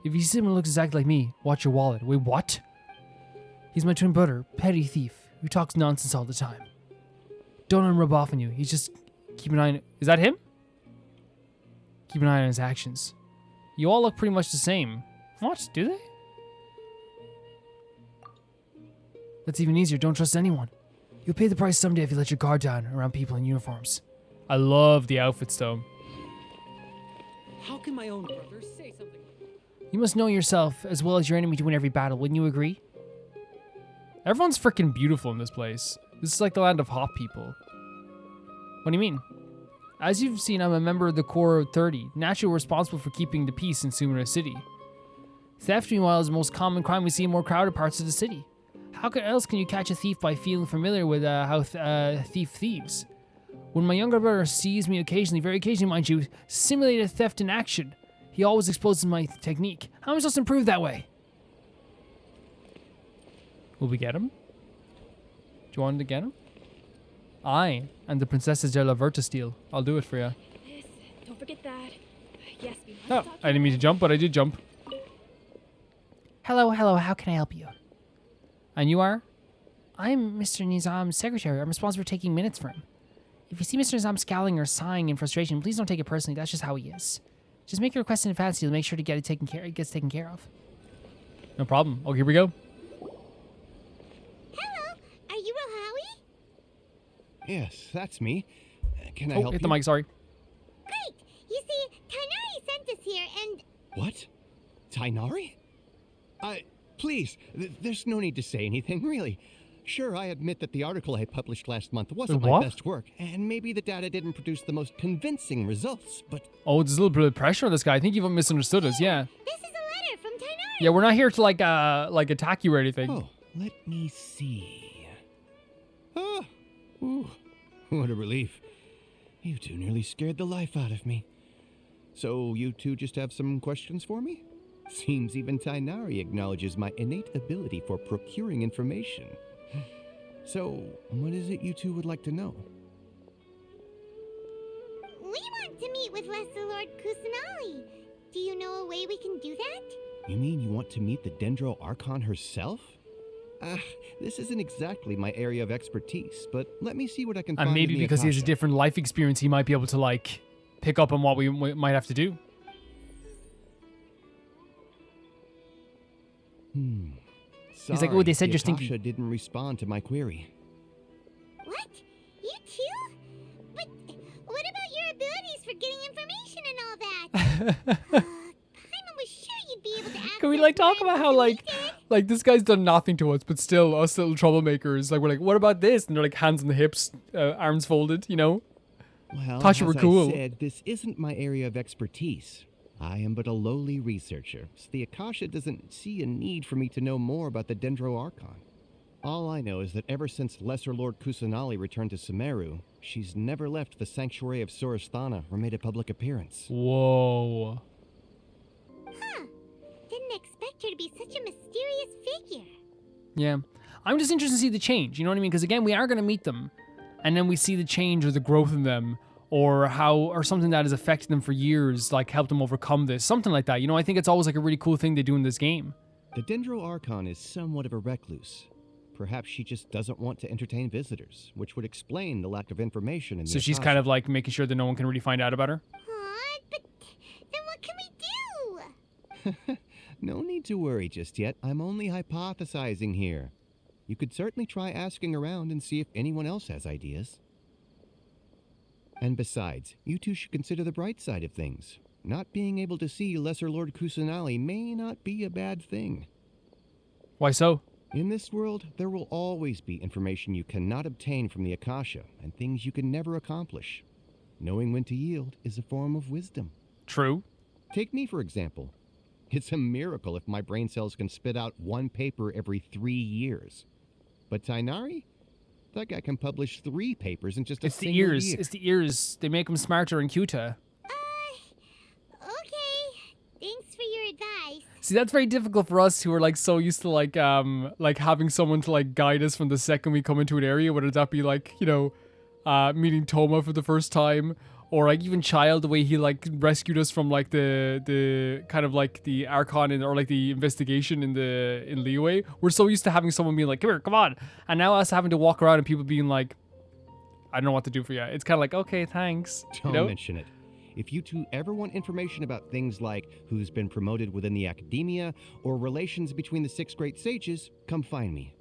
If you see someone who looks exactly like me, watch your wallet. Wait, what? He's my twin brother, petty thief, who talks nonsense all the time. Don't let him rub off on you. He's just... Keep an eye on... Is that him? Keep an eye on his actions. You all look pretty much the same. What? Do they? That's even easier. Don't trust anyone. You'll pay the price someday if you let your guard down around people in uniforms. I love the outfits, though. How can my own brother say something? You must know yourself as well as your enemy to win every battle. Wouldn't you agree? Everyone's freaking beautiful in this place. This is like the land of hot people. What do you mean? As you've seen, I'm a member of the Core 30, naturally responsible for keeping the peace in Sumeru City. Theft, meanwhile, is the most common crime we see in more crowded parts of the city. How else can you catch a thief by feeling familiar with how thief thieves? When my younger brother sees me occasionally, very occasionally mind you, simulate a theft in action, he always exposes my technique. How am I supposed to improve that way? Will we get him? Do you want to get him? I and the Princesses de la Verta steal. I'll do it for you. This. Don't forget that. Yes, we must Oh, talk I didn't mean to jump, but I did jump. Hello, how can I help you? And you are? I'm Mr. Nizam's secretary. I'm responsible for taking minutes for him. If you see Mr. Nizam scowling or sighing in frustration, please don't take it personally. That's just how he is. Just make your request in advance. He'll make sure to get it taken care. It gets taken care of. No problem. Okay, here we go. Hello, are you Rohawi? Yes, that's me. Can I Oh, help hit you? the mic, sorry. Great! You see, Tainari sent us here and... What? Tainari? Please, there's no need to say anything, really. Sure, I admit that the article I published last month wasn't my What? best work, and maybe the data didn't produce the most convincing results, but... Oh, there's a little bit of pressure on this guy. I think you've misunderstood us, yeah. This is a letter from Tainari! Yeah, we're not here to, like attack you or anything. Oh, let me see. Ah, ooh, what a relief. You two nearly scared the life out of me. So you two just have some questions for me? Seems even Tainari acknowledges my innate ability for procuring information. So, what is it you two would like to know? We want to meet with Lesser Lord Kusanali. Do you know a way we can do that? You mean you want to meet the Dendro Archon herself? This isn't exactly my area of expertise, but let me see what I can find And maybe in the because he has a Akasha. different life experience, he might be able to, like, pick up on what we might have to do. He's like, Sorry, "Oh, they said the you're stinky." Akasha didn't respond to my query. What? You too? But what about your abilities for getting information and all that? Paimon was sure you'd be able to access Can we, like, talk more about how, than we like, did. this guy's done nothing to us, but still, us little troublemakers, like, we're like, what about this? And they're like, hands on the hips, arms folded, you know? Well, Thought you were as cool. I said, this isn't my area of expertise. I am but a lowly researcher, so the Akasha doesn't see a need for me to know more about the Dendro Archon. All I know is that ever since Lesser Lord Kusanali returned to Sumeru, she's never left the Sanctuary of Sorasthana or made a public appearance. Whoa. Huh. Didn't expect her to be such a mysterious figure. Yeah. I'm just interested to see the change, you know what I mean? Because again, we are going to meet them, and then we see the change or the growth in them, or something that has affected them for years, like help them overcome this, something like that. You know, I think it's always like a really cool thing they do in this game. The Dendro Archon is somewhat of a recluse. Perhaps she just doesn't want to entertain visitors, which would explain the lack of information in the So she's Akasha. kind of like making sure that no one can really find out about her. But then what can we do? No need to worry just yet. I'm only hypothesizing here. You could certainly try asking around and see if anyone else has ideas. And besides, you two should consider the bright side of things. Not being able to see Lesser Lord Kusanali may not be a bad thing. Why so? In this world, there will always be information you cannot obtain from the Akasha, and things you can never accomplish. Knowing when to yield is a form of wisdom. True. Take me, for example. It's a miracle if my brain cells can spit out one paper every 3 years. But Tainari? That guy can publish 3 papers in just a It's the single ears. year. It's the ears. They make them smarter and cuter. Okay. Thanks for your advice. See, that's very difficult for us who are like so used to like having someone to like guide us from the second we come into an area, whether that be like, you know, meeting Toma for the first time, or like even Child, the way he like rescued us from like the kind of like the Archon or like the investigation in Liyue. We're so used to having someone being like, come here, come on. And now us having to walk around and people being like, I don't know what to do for you. It's kind of like, okay, thanks. Don't You know? mention it. If you two ever want information about things like who's been promoted within the academia or relations between the 6 great sages, come find me.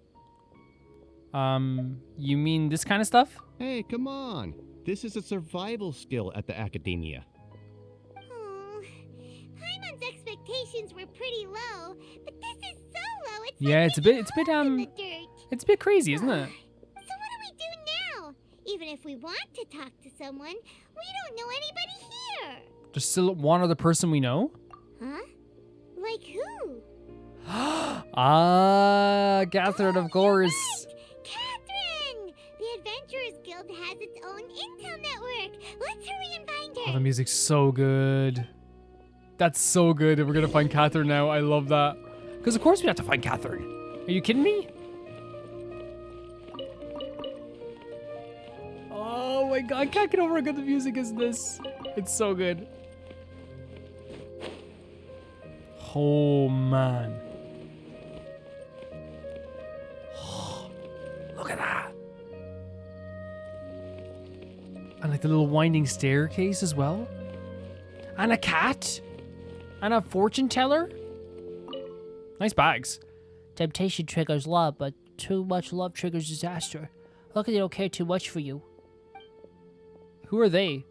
You mean this kind of stuff? Hey, come on. This is a survival skill at the academia. Oh, Paimon's expectations were pretty low, but this is so low. It's Yeah, like it's a bit, in the dirt. it's a bit crazy, isn't it? So what do we Even if we want to talk to someone, we don't know anybody here. There's still one other person we know? Huh? Like who? Ah, Catherine, of course. Right! Catherine! The Adventurers Guild has its own intel network. Let's hurry and find her. Oh, the music's so good. That's so good. And we're gonna find Catherine now. I love that. Because of course we have to find Catherine. Are you kidding me? Oh my god, I can't get over how good the music is in this. It's so good. Oh man. Look at that. And like the little winding staircase as well. And a cat. And a fortune teller. Nice bags. Temptation triggers love, but too much love triggers disaster. Luckily, they don't care too much for you. Who are they?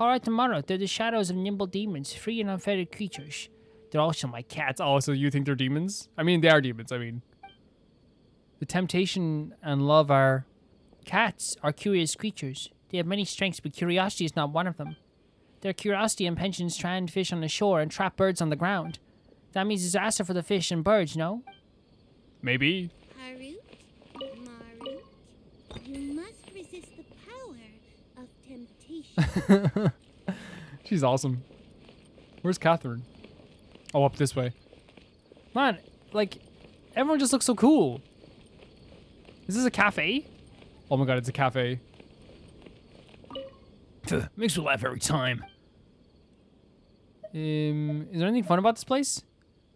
Alright, tomorrow. They're the shadows of nimble demons, free and unfettered creatures. They're also my cats. Oh, so you think they're demons? I mean, they are demons, I mean. The temptation and love are... Cats are curious creatures. They have many strengths, but curiosity is not one of them. Their curiosity and penchant strand fish on the shore and trap birds on the ground. That means disaster for the fish and birds, no? Maybe. Harut, Marut, you must resist the power of temptation. She's awesome. Where's Catherine? Oh, up this way. Man, like, everyone just looks so cool. Is this a cafe? Oh my god, it's a cafe. Makes me laugh every time. Is there anything fun about this place?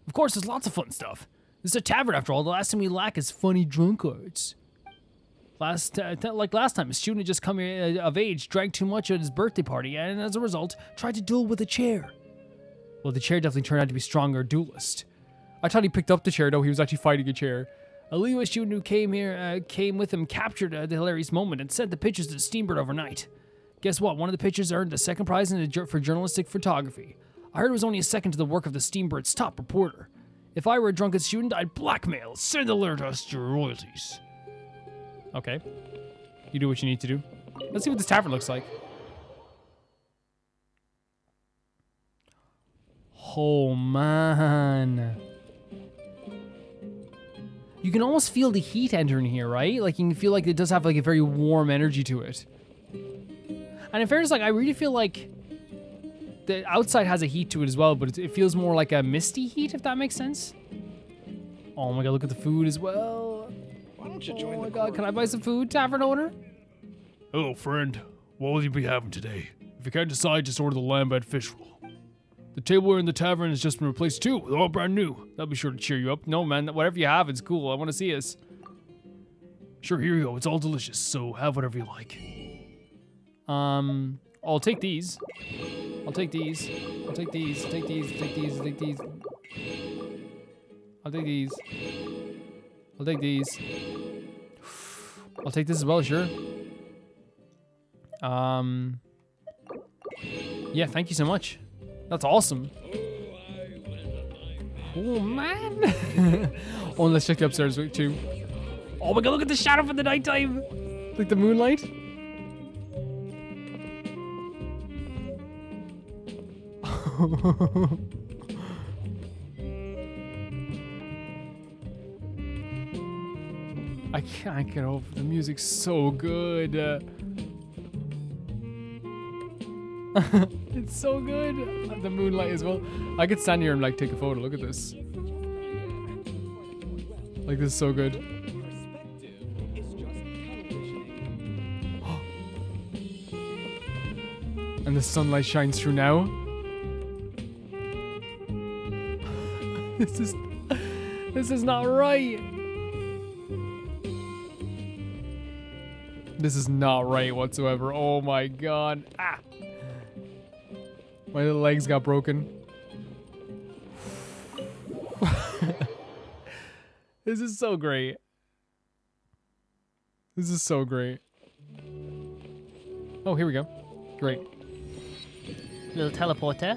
Of course, there's lots of fun stuff. This is a tavern after all. The last thing we lack is funny drunkards. Like last time, a student had just come here of age, drank too much at his birthday party, and as a result, tried to duel with a chair. Well, the chair definitely turned out to be a stronger duelist. I thought he picked up the chair, though. He was actually fighting a chair. A Lewis student who came with him captured the hilarious moment and sent the pictures to the Steambird overnight. Guess what? One of the pictures earned the second prize for journalistic photography. I heard it was only a second to the work of the Steambird's top reporter. If I were a drunken student, I'd blackmail, send a letter to us your royalties. Okay. You do what you need to do. Let's see what this tavern looks like. Oh, man. You can almost feel the heat entering here, right? Like, you can feel like it does have, like, a very warm energy to it. And in fairness, like, I really feel like the outside has a heat to it as well, but it feels more like a misty heat, if that makes sense. Oh my god, look at the food as well. Why don't you join Oh my the god, can I buy some food, tavern owner? Hello, friend. What will you be having today? If you can't decide, just order the lamb-bed fish roll. The tableware in the tavern has just been replaced too. They're all brand new. That'll be sure to cheer you up. No, man, whatever you have, it's cool. I want to see us. Sure, here you go. It's all delicious, so have whatever you like. I'll take these. I'll take these. I'll take these. I'll take these. I'll take these. I'll take these. I'll take these. I'll take these. I'll take this as well, sure. Yeah, thank you so much. That's awesome. Oh, man. Oh, and let's check the upstairs too. Oh my god, look at the shadow for the nighttime. Like the moonlight. I can't get over the music's so good. It's so good. The moonlight as well. I could stand here and like take a photo. Look at this. Like this is so good. And the sunlight shines through now. This is not right. This is not right whatsoever. Oh my god. Ah. My little legs got broken. This is so great. This is so great. Oh, here we go. Great. Little teleporter.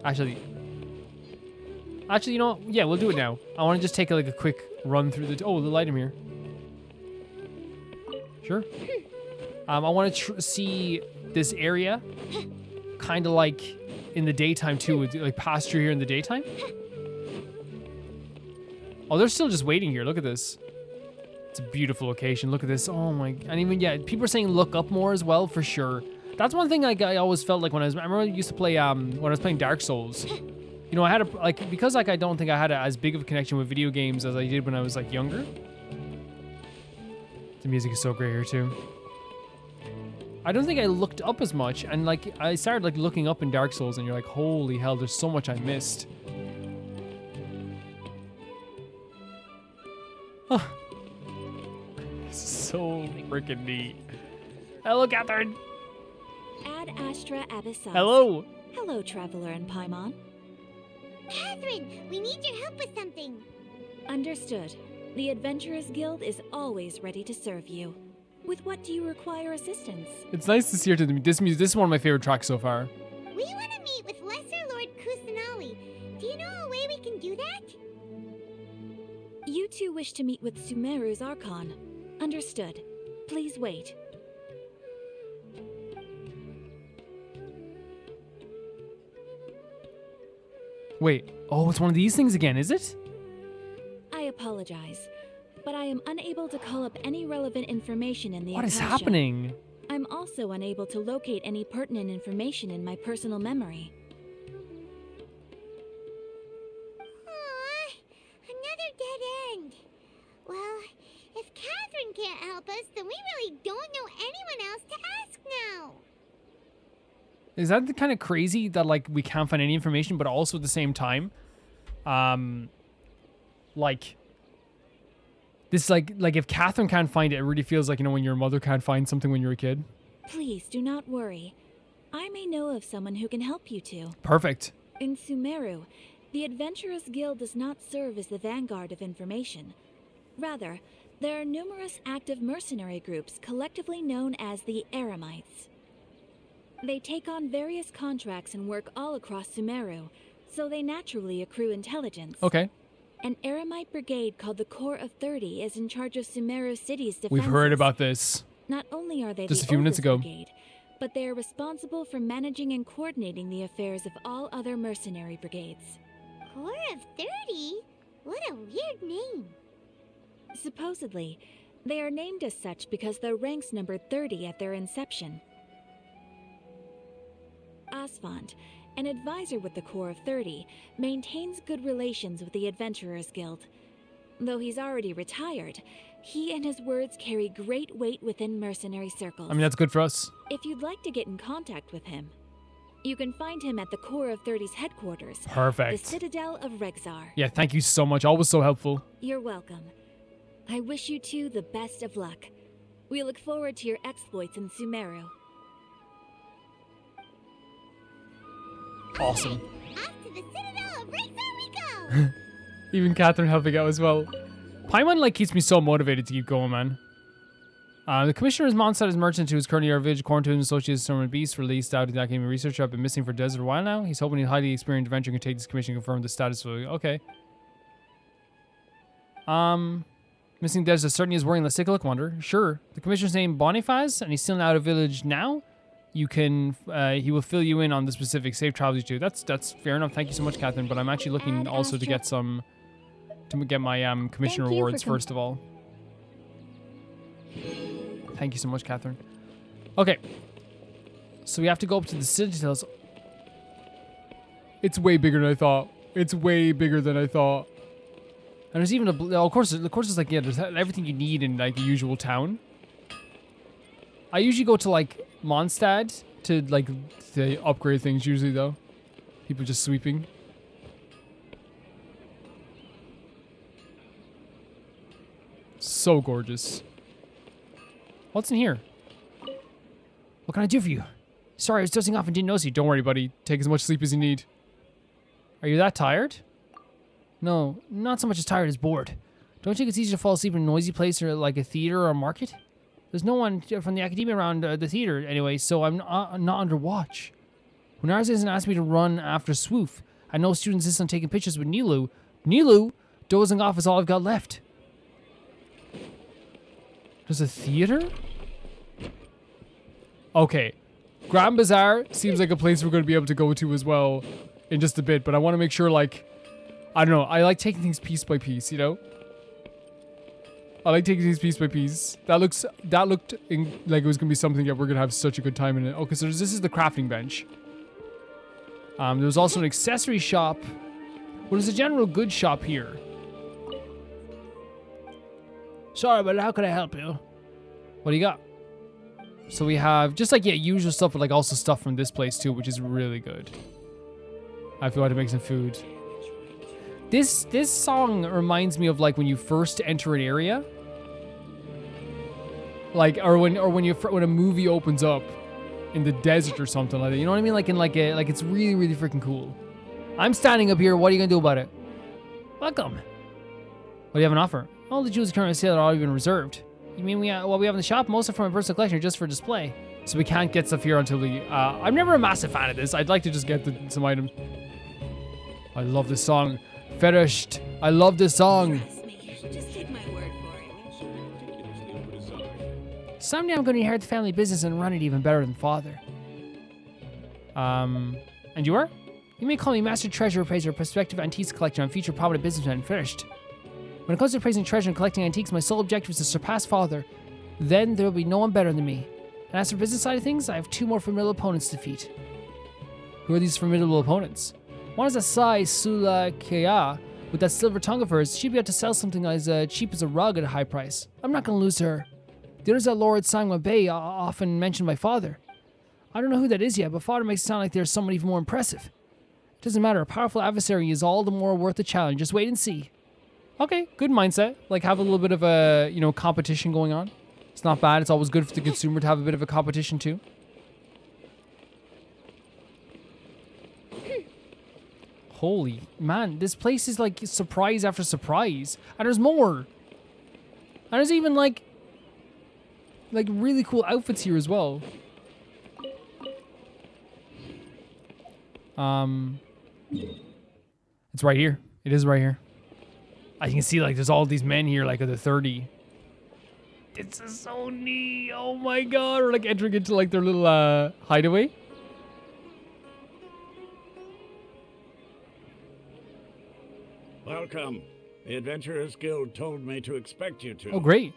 Actually, Actually, you know what? Yeah, we'll do it now. I want to just take like a quick run through the... Oh, the item here. Sure. I want to see this area, kind of like in the daytime too, with like past through here in the daytime. Oh, they're still just waiting here. Look at this. It's a beautiful location. Look at this. Oh my... And even, yeah, people are saying look up more as well, for sure. That's one thing like I always felt like when I remember I used to play, when I was playing Dark Souls. You know, I had because like I don't think I had as big of a connection with video games as I did when I was like younger. The music is so great here too. I don't think I looked up as much, and like I started like looking up in Dark Souls, and you're like, holy hell, there's so much I missed. Oh. This is so freaking neat. Hello, Catherine. Ad Astra Abyssal. Hello. Hello, Traveler and Paimon. Catherine, we need your help with something. Understood. The Adventurers Guild is always ready to serve you. With what do you require assistance? It's nice to see her to this music. This is one of my favorite tracks so far. We want to meet with Lesser Lord Kusanali. Do you know a way we can do that? You two wish to meet with Sumeru's Archon. Understood. Please wait. Wait. Oh, it's one of these things again, is it? I apologize, but I am unable to call up any relevant information in the What is Akasha. happening? I'm also unable to locate any pertinent information in my personal memory. Aww, another dead end. Well, if Catherine can't help us, then we really don't know anyone else to ask now. Is that kind of crazy that like we can't find any information, but also at the same time, like this like if Catherine can't find it, it really feels like, you know, when your mother can't find something when you're a kid. Please do not worry. I may know of someone who can help you two. Perfect. In Sumeru, the Adventurers Guild does not serve as the vanguard of information. Rather, there are numerous active mercenary groups collectively known as the Eremites. They take on various contracts and work all across Sumeru, so they naturally accrue intelligence. Okay. An Eremite brigade called the Corps of 30 is in charge of Sumeru City's defenses. We've heard about this. Not only are they Just the a few minutes oldest ago. brigade, but they are responsible for managing and coordinating the affairs of all other mercenary brigades. Corps of 30? What a weird name. Supposedly, they are named as such because their ranks numbered 30 at their inception. Asfand, an advisor with the Corps of 30, maintains good relations with the Adventurers Guild. Though he's already retired, he and his words carry great weight within mercenary circles. I mean, that's good for us. If you'd like to get in contact with him, you can find him at the Corps of 30's headquarters, Perfect. the Citadel of Rexar. Yeah, thank you so much. Always so helpful. You're welcome. I wish you two the best of luck. We look forward to your exploits in Sumeru. Awesome. Off to the Citadel of Rexar we go! Even Catherine helping out as well. Paimon like keeps me so motivated to keep going, man. The commissioner is Mondstadt's merchant who is currently our village quarantine associate Storm Beast, released out of the academy researcher. I've been missing for a desert a while now. He's hoping a highly experienced adventurer can take this commission and confirm the status of okay. Missing desert certainly is worrying. Let's take a look, Wonder. Sure. The commissioner's name Boniface, and he's still out of village now. You can, he will fill you in on the specific safe travels you do. That's fair enough. Thank you so much, Catherine. But I'm actually looking also to get some, to get my commission rewards first of all. Thank you so much, Catherine. Okay. So we have to go up to the citadels. It's way bigger than I thought. It's way bigger than I thought. And there's even a, of course it's like, yeah, there's everything you need in like the usual town. I usually go to like Mondstadt to like to upgrade things usually though. People just sweeping. So gorgeous. What's in here? What can I do for you? Sorry, I was dozing off and didn't notice you. Don't worry, buddy. Take as much sleep as you need. Are you that tired? No, not so much as tired as bored. Don't you think it's easy to fall asleep in a noisy place or like a theater or a market? There's no one from the academia around the theater anyway, so I'm not under watch. When Arz isn't asked me to run after Swoof, I know students insist on taking pictures with Nilu. Nilu? Dozing off is all I've got left. There's a theater? Okay. Grand Bazaar seems like a place we're going to be able to go to as well in just a bit, but I want to make sure, like, I don't know, I like taking things piece by piece, you know? I like taking things piece by piece. That looked like it was going to be something that we're going to have such a good time in it. Okay, so this is the crafting bench. There's also an accessory shop. Well, there's a general goods shop here. Sorry, but how can I help you? What do you got? So we have just like, yeah, usual stuff, but like also stuff from this place too, which is really good. I feel like to make some food. This song reminds me of like when you first enter an area. Like, or when a movie opens up in the desert or something like that. You know what I mean? Like it's really, really freaking cool. I'm standing up here. What are you gonna do about it? Welcome. What do you have an offer? All the jewels currently sale are all even reserved. You mean what we have in the shop? Most are from my personal collection are just for display. So we can't get stuff here until we... I'm never a massive fan of this. I'd like to just get some items. I love this song. Fetished. I love this song. Trust me. Just take my word for it. Someday I'm going to inherit the family business and run it even better than father. And you are? You may call me Master Treasure Appraiser, Prospective Antiques Collector, and Future Prominent Businessman, Finished. When it comes to appraising treasure and collecting antiques, my sole objective is to surpass father. Then there will be no one better than me. And as for business side of things, I have 2 more formidable opponents to defeat. Who are these formidable opponents? One is Asai Sulakea. With that silver tongue of hers, she'd be able to sell something as cheap as a rug at a high price. I'm not going to lose to her. The other is that Lord Sangwa Bay, often mentioned by father. I don't know who that is yet, but father makes it sound like there's someone even more impressive. It doesn't matter, a powerful adversary is all the more worth the challenge. Just wait and see. Okay, good mindset. Like, have a little bit of a, you know, competition going on. It's not bad. It's always good for the consumer to have a bit of a competition, too. Holy, man, this place is, like, surprise after surprise. And there's more. And there's even, like really cool outfits here as well. It's right here. It is right here. I can see, like, there's all these men here, like, of the 30. This is so neat. Oh, my God. Or, like, entering into, like, their little hideaway. Welcome. The Adventurers Guild told me to expect you to. Oh, great.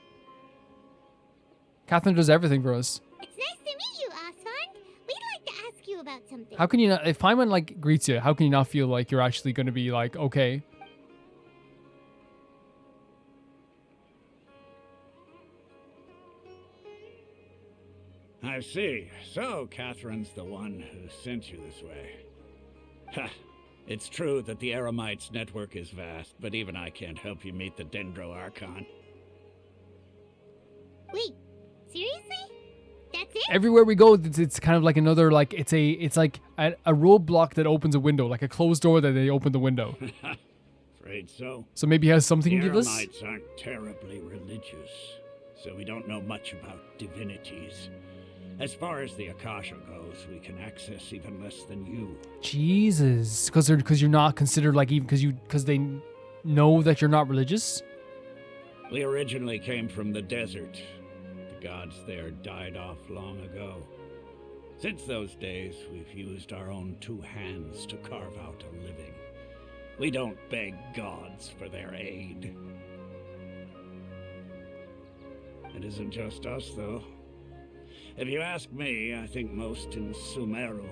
Catherine does everything for us. It's nice to meet you, Asfand. We'd like to ask you about something. How can you not... If Paimon, like, greets you, how can you not feel like you're actually going to be, like, okay... I see. So, Catherine's the one who sent you this way. Ha! It's true that the Eremites network is vast, but even I can't help you meet the Dendro Archon. Wait, seriously? That's it? Everywhere we go, it's kind of like another, like, it's like a roadblock that opens a window, like a closed door that they open the window. Afraid so. So maybe he has something The to give us? Eremites aren't terribly religious, so we don't know much about divinities. As far as the Akasha goes, we can access even less than you. Jesus, because you're not considered, like, even because they know that you're not religious. We originally came from the desert. The gods there died off long ago. Since those days, we've used our own 2 hands to carve out a living. We don't beg gods for their aid. It isn't just us, though. If you ask me, I think most in Sumeru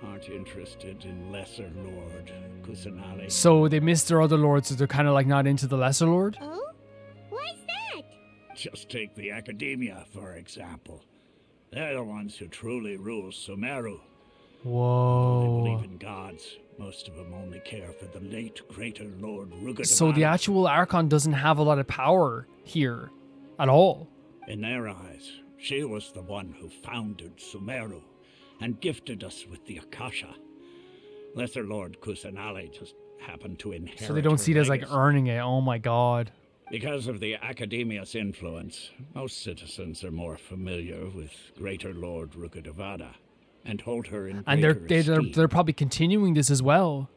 aren't interested in Lesser Lord Kusanali. So they missed their other lords, so they're kind of like not into the lesser lord? Oh? Why's that? Just take the Academia, for example. They're the ones who truly rule Sumeru. Although they Whoa. believe in gods, most of them only care for the late Greater Lord Rugadavana. So the actual Archon doesn't have a lot of power here at all. In their eyes, she was the one who founded Sumeru and gifted us with the Akasha. Lesser Lord Kusanali just happened to inherit So they don't her see it as like legacy. earning it. Oh my God. Because of the Academia's influence, most citizens are more familiar with Greater Lord Rugadavana and hold her in And greater esteem. they're probably continuing this as well.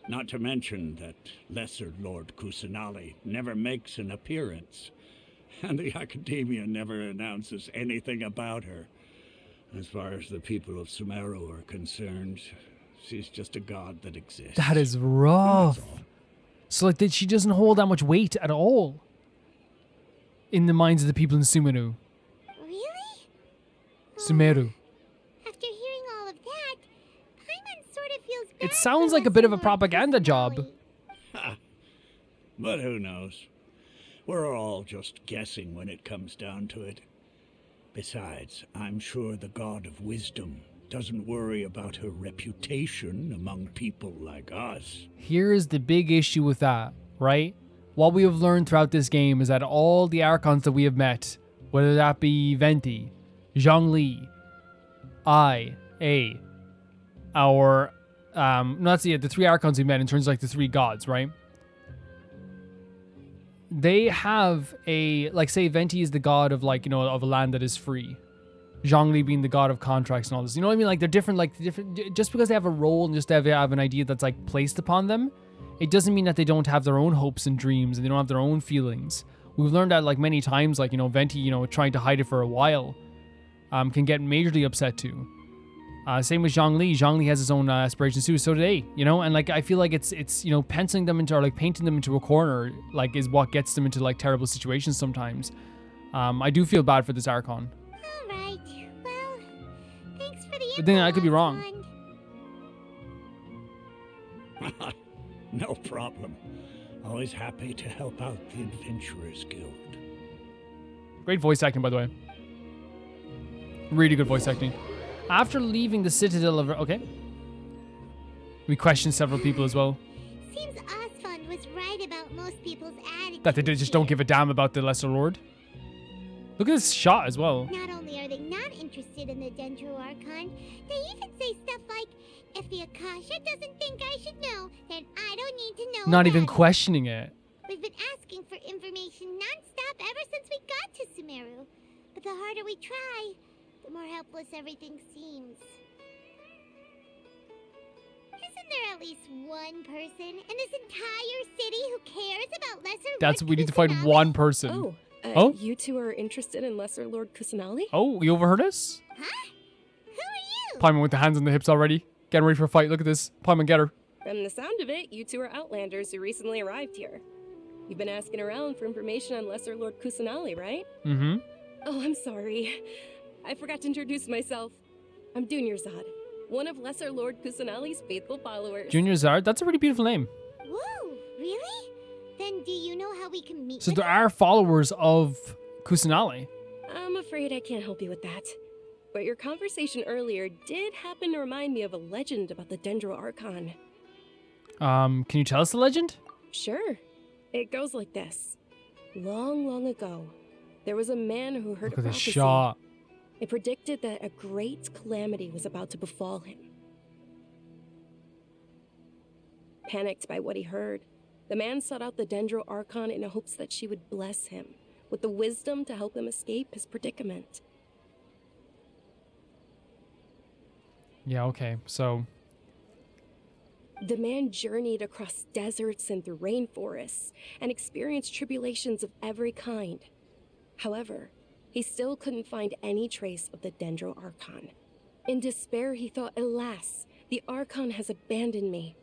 Not to mention that Lesser Lord Kusanali never makes an appearance, and the Academia never announces anything about her. As far as the people of Sumeru are concerned, she's just a god that exists. That is rough. So like, she doesn't hold that much weight at all in the minds of the people in Sumeru. Really? Sumeru. After hearing all of that, Paimon sort of feels bad. It sounds for like a bit of a Lesser Lord propaganda job. Kusanali. But who knows? We're all just guessing when it comes down to it. Besides, I'm sure the God of Wisdom doesn't worry about her reputation among people like us. Here is the big issue with that, right? What we have learned throughout this game is that all the Archons that we have met, whether that be Venti, Zhongli, our the three Archons we met in terms of like the three gods, right? They have a, like, say Venti is the god of, like, you know, of a land that is free. Zhongli being the god of contracts and all this. You know what I mean? Like, they're different, just because they have a role and just they have an idea that's, like, placed upon them, it doesn't mean that they don't have their own hopes and dreams and they don't have their own feelings. We've learned that, like, many times, like, you know, Venti, you know, trying to hide it for a while, can get majorly upset too. Same with Zhongli. Zhongli has his own aspirations too. So do they, you know. And like, I feel like it's you know, penciling them into, or like painting them into a corner, like, is what gets them into like terrible situations sometimes. I do feel bad for this Archon. All right. Well, thanks for the But then info, I could be wrong. Oswald. No problem. Always happy to help out the Adventurers Guild. Great voice acting, by the way. Really good voice acting. After leaving the Citadel of... Okay. We questioned several people as well. Seems Oswald was right about most people's attitudes. That they just don't give a damn about the Lesser Lord. Look at this shot as well. Not only are they not interested in the Dendro Archon, they even say stuff like, if the Akasha doesn't think I should know, then I don't need to know. Not even about it." questioning it. We've been asking for information non-stop ever since we got to Sumeru. But the harder we try, the more helpless everything seems. Isn't there at least one person in this entire city who cares about Lesser Lord We need to find Kusanali? one person. Oh, Oh? You two are interested in Lesser Lord Kusanali? Oh, you overheard us? Huh? Who are you? Paimon with the hands on the hips already. Getting ready for a fight. Look at this. Paimon, get her. From the sound of it, you two are Outlanders who recently arrived here. You've been asking around for information on Lesser Lord Kusanali, right? Mm-hmm. Oh, I'm sorry. I forgot to introduce myself. I'm Junior Zod, one of Lesser Lord Kusanali's faithful followers. Junior Zard. That's a really beautiful name. Whoa, really? Then do you know how we can meet So with there her? are followers of Kusanali. I'm afraid I can't help you with that. But your conversation earlier did happen to remind me of a legend about the Dendro Archon. Can you tell us the legend? Sure. It goes like this. Long, long ago, there was a man who heard Look a at this prophecy. shot. It predicted that a great calamity was about to befall him. Panicked by what he heard, the man sought out the Dendro Archon in hopes that she would bless him with the wisdom to help him escape his predicament. Yeah, okay. So, The man journeyed across deserts and through rainforests and experienced tribulations of every kind. However, he still couldn't find any trace of the Dendro Archon. In despair, he thought, alas, the Archon has abandoned me.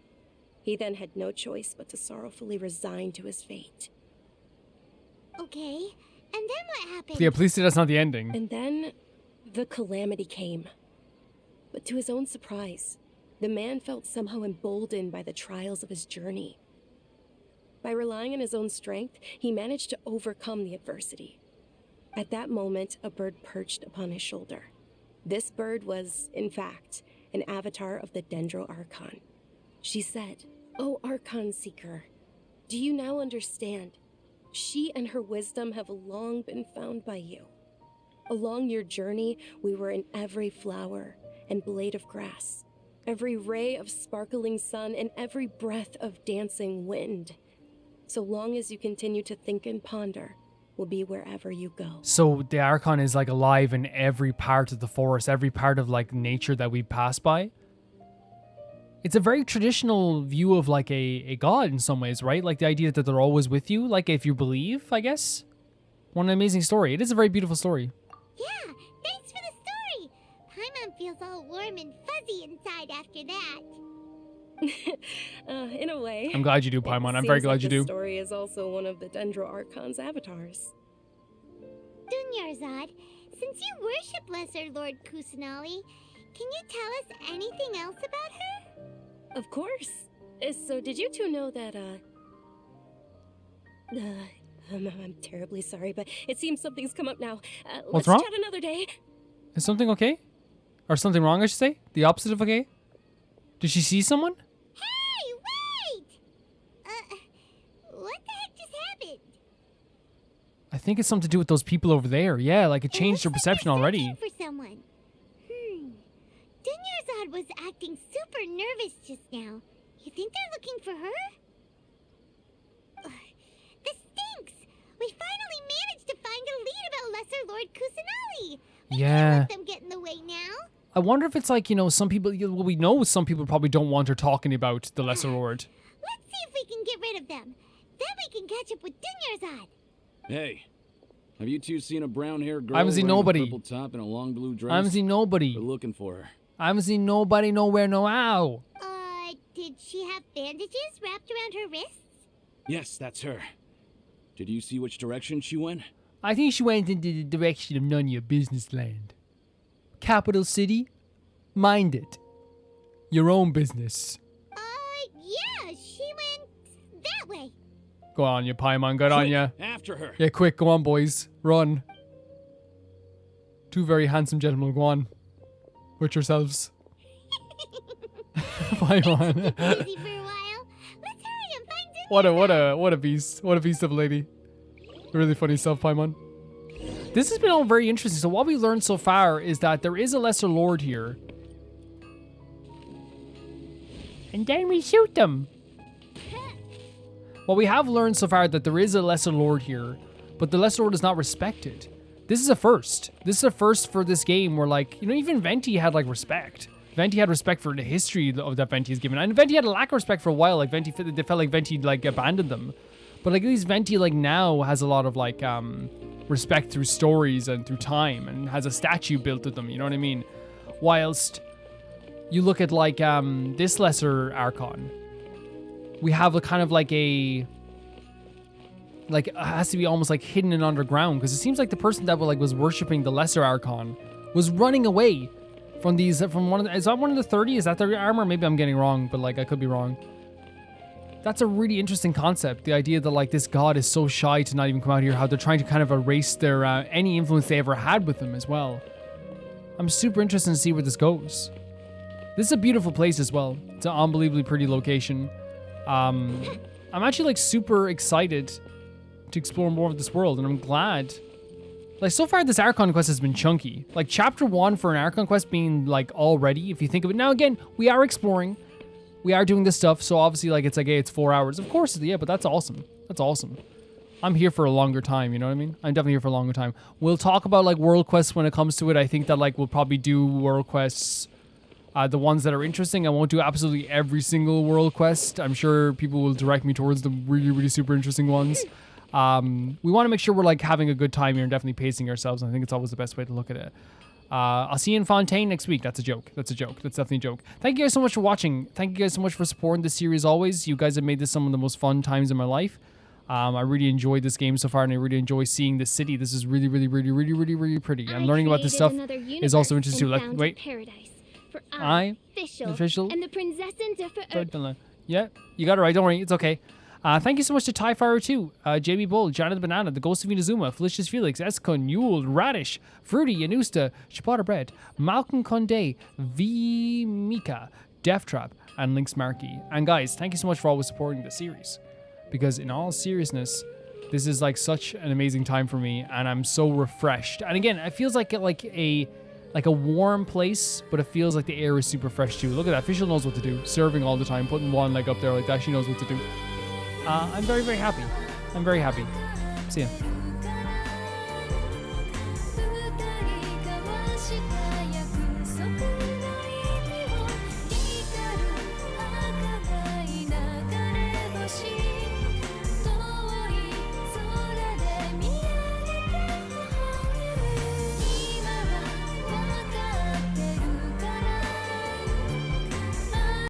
He then had no choice but to sorrowfully resign to his fate. Okay, and then what happened? yeah, please say that's not the ending. And then, the calamity came. But to his own surprise, the man felt somehow emboldened by the trials of his journey. By relying on his own strength, he managed to overcome the adversity. At that moment, a bird perched upon his shoulder. This bird was, in fact, an avatar of the Dendro Archon. She said, "O Archon Seeker, do you now understand? She and her wisdom have long been found by you. Along your journey, we were in every flower and blade of grass, every ray of sparkling sun, and every breath of dancing wind. So long as you continue to think and ponder, we'll be wherever you go." So the Archon is like alive in every part of the forest, every part of like nature that we pass by. it's a very traditional view of like a god in some ways, right? Like the idea that they're always with you, like if you believe, I guess. What an amazing story. It is a very beautiful story. Yeah, thanks for the story. Paimon feels all warm and fuzzy inside after that. In a way. I'm glad you do, Paimon. It I'm very seems glad like you this do. story is also one of the Dendro Archon's avatars. Dunyarzad, since you worship Lesser Lord Kusanali, can you tell us anything else about her? Of course. So did you two know that, I'm terribly sorry, but it seems something's come up now. What's let's wrong? chat another day. Is something okay? Or something wrong, I should say? The opposite of okay? Did she see someone? Hey, wait! What the heck just happened? I think it's something to do with those people over there. Yeah, like it changed her Looks perception like they're already. searching for someone. Dunyarzad was acting super nervous just now. You think they're looking for her? This stinks! We finally managed to find a lead about Lesser Lord Kusanali. We Yeah. can't let them get in the way now. I wonder if it's like, you know, some people, well, we know some people probably don't want her talking about the Lesser Lord. Let's see if we can get rid of them. Then we can catch up with Dunyarzad. Hey, have you two seen a brown-haired girl I haven't seen wearing nobody. a purple top and a long blue dress? I haven't seen nobody. We're looking for her. I haven't seen nobody nowhere, no how. Did she have bandages wrapped around her wrists? Yes, that's her. Did you see which direction she went? I think she went into the direction of none of your business land. Capital city? Mind it. Your own business. Yeah, she went that way. Go on, you Paimon, good on ya. After her. Yeah, quick, go on, boys. Run. Two very handsome gentlemen, go on. With yourselves. Paimon. Busy for a while. Let's hurry and find Dunyarzad. What a beast. What a beast of a lady. Really funny stuff, Paimon. This has been all very interesting. So what we learned so far is that there is a lesser lord here. And then we shoot them. What we have learned so far that there is a lesser lord here, but the lesser lord is not respected. This is a first. This is a first for this game where, like, you know, even Venti had, like, respect. Venti had respect for the history of that Venti has given. And Venti had a lack of respect for a while. Like, they felt like Venti, like, abandoned them. But, like, at least Venti, like, now has a lot of, like, respect through stories and through time and has a statue built of them, you know what I mean? Whilst you look at, like, this lesser Archon, we have a kind of, like, a... like, it has to be almost, like, hidden and underground, because it seems like the person that, like, was worshipping the lesser Archon was running away from these, from one of the, is that one of the 30? Is that their armor? Maybe I'm getting wrong, but, like, I could be wrong. That's a really interesting concept. The idea that, like, this god is so shy to not even come out here, how they're trying to kind of erase their, any influence they ever had with him as well. I'm super interested to see where this goes. This is a beautiful place as well. It's an unbelievably pretty location. I'm actually, like, super excited to explore more of this world, and I'm glad. Like, so far this Archon quest has been chunky. Like, chapter 1 for an Archon quest being, like, already, if you think of it. Now, again, we are exploring. We are doing this stuff, so obviously, like, it's like, hey, it's 4 hours. Of course, yeah, but that's awesome. That's awesome. I'm here for a longer time, you know what I mean? I'm definitely here for a longer time. We'll talk about, like, world quests when it comes to it. I think that, like, we'll probably do world quests, the ones that are interesting. I won't do absolutely every single world quest. I'm sure people will direct me towards the really, really super interesting ones. We want to make sure we're, like, having a good time here and definitely pacing ourselves. And I think it's always the best way to look at it. I'll see you in Fontaine next week. That's a joke. That's a joke. That's definitely a joke. Thank you guys so much for watching. Thank you guys so much for supporting this series always. You guys have made this some of the most fun times in my life. I really enjoyed this game so far, and I really enjoy seeing this city. This is really, really, really, really, really, really pretty. And learning about this stuff is also interesting too. Wait. Paradise for official, and the Princess Yeah, you got it right. Don't worry. It's okay. Thank you so much to TieFire2, JB Bull, Jonathan Banana, The Ghost of Inazuma, Felicious Felix, Eskon, Yule, Radish, Fruity, Yanusta, Ciabatta Bread, Malcolm Conde, V Mika, Death Trap, and Lynx Markey. And guys, thank you so much for always supporting the series. Because in all seriousness, this is like such an amazing time for me, and I'm so refreshed. And again, it feels like a warm place, but it feels like the air is super fresh too. Look at that. Official knows what to do. Serving all the time, putting one leg up there like that. She knows what to do. I'm very, very happy. I'm very happy. See ya.